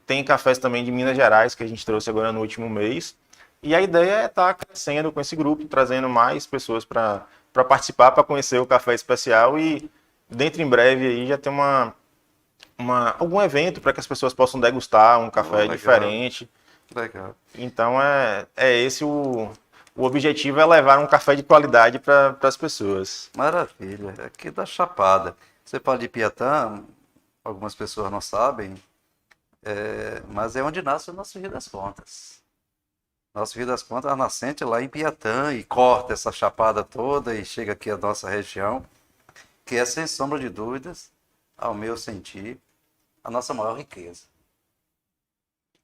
Tem cafés também de Minas Gerais, que a gente trouxe agora no último mês. E a ideia é estar crescendo com esse grupo, trazendo mais pessoas para participar, para conhecer o café especial e dentro em breve aí já tem algum evento para que as pessoas possam degustar um café legal. diferente. Legal. Então esse o objetivo é levar um café de qualidade para as pessoas. Maravilha. Aqui da Chapada. Você fala de Piatã, algumas pessoas não sabem, mas é onde nasce o nosso Rio das Contas. Nosso Rio das Contas, a nascente lá em Piatã e corta essa chapada toda e chega aqui à nossa região, que é, sem sombra de dúvidas, ao meu sentir, a nossa maior riqueza.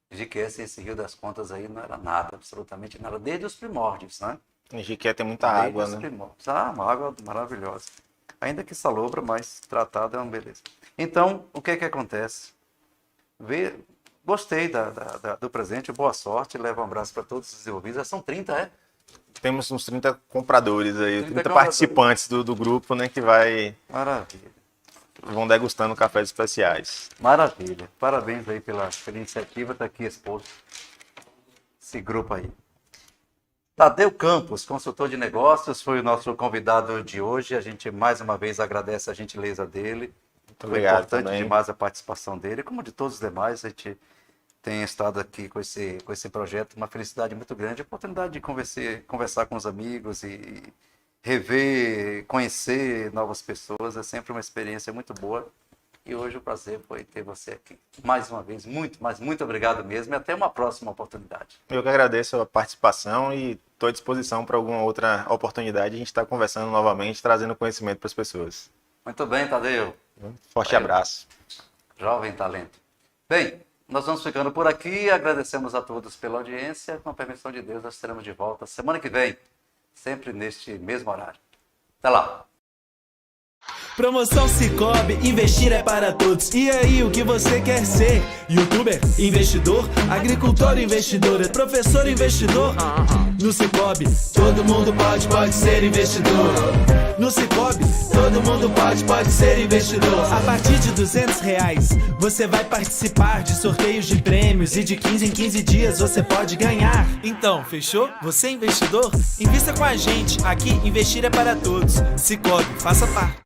Jiqué, sem esse Rio das Contas aí, não era nada, absolutamente nada, desde os primórdios, né? Em Jiqué tem muita Desde água, os né? primórdios. Uma água maravilhosa. Ainda que salobra, mas tratada é uma beleza. Então, o que acontece? Gostei do presente, boa sorte, leva um abraço para todos os envolvidos. Já são 30, Temos uns 30 compradores aí, 30 compradores. participantes do grupo, né, que Maravilha. vão degustando cafés especiais. Maravilha. Parabéns aí pela iniciativa, está aqui exposto esse grupo aí. Tadeu Campos, consultor de negócios, foi o nosso convidado de hoje. A gente mais uma vez agradece a gentileza dele. Foi obrigado importante também. demais a participação dele, como de todos os demais. A gente tem estado aqui com esse projeto, uma felicidade muito grande, a oportunidade de conversar com os amigos e rever, conhecer novas pessoas. É sempre uma experiência muito boa. E hoje o prazer foi ter você aqui. Mais uma vez, muito obrigado mesmo e até uma próxima oportunidade. Eu que agradeço a participação e estou à disposição para alguma outra oportunidade. A gente está conversando novamente, trazendo conhecimento para as pessoas. Muito bem, Tadeu. Forte Valeu. abraço. Jovem talento. Bem, nós vamos ficando por aqui. Agradecemos a todos pela audiência. Com a permissão de Deus, nós estaremos de volta semana que vem, sempre neste mesmo horário. Até lá. Promoção Cicobi, investir é para todos. E aí, o que você quer ser? YouTuber, investidor, agricultor, investidor, professor, investidor? No Cicobi, todo mundo pode ser investidor. No Cicobi, todo mundo pode ser investidor. A partir de R$200, você vai participar de sorteios de prêmios e de 15 em 15 dias você pode ganhar. Então, fechou? Você é investidor? Invista com a gente. Aqui, investir é para todos. Cicobi, faça parte.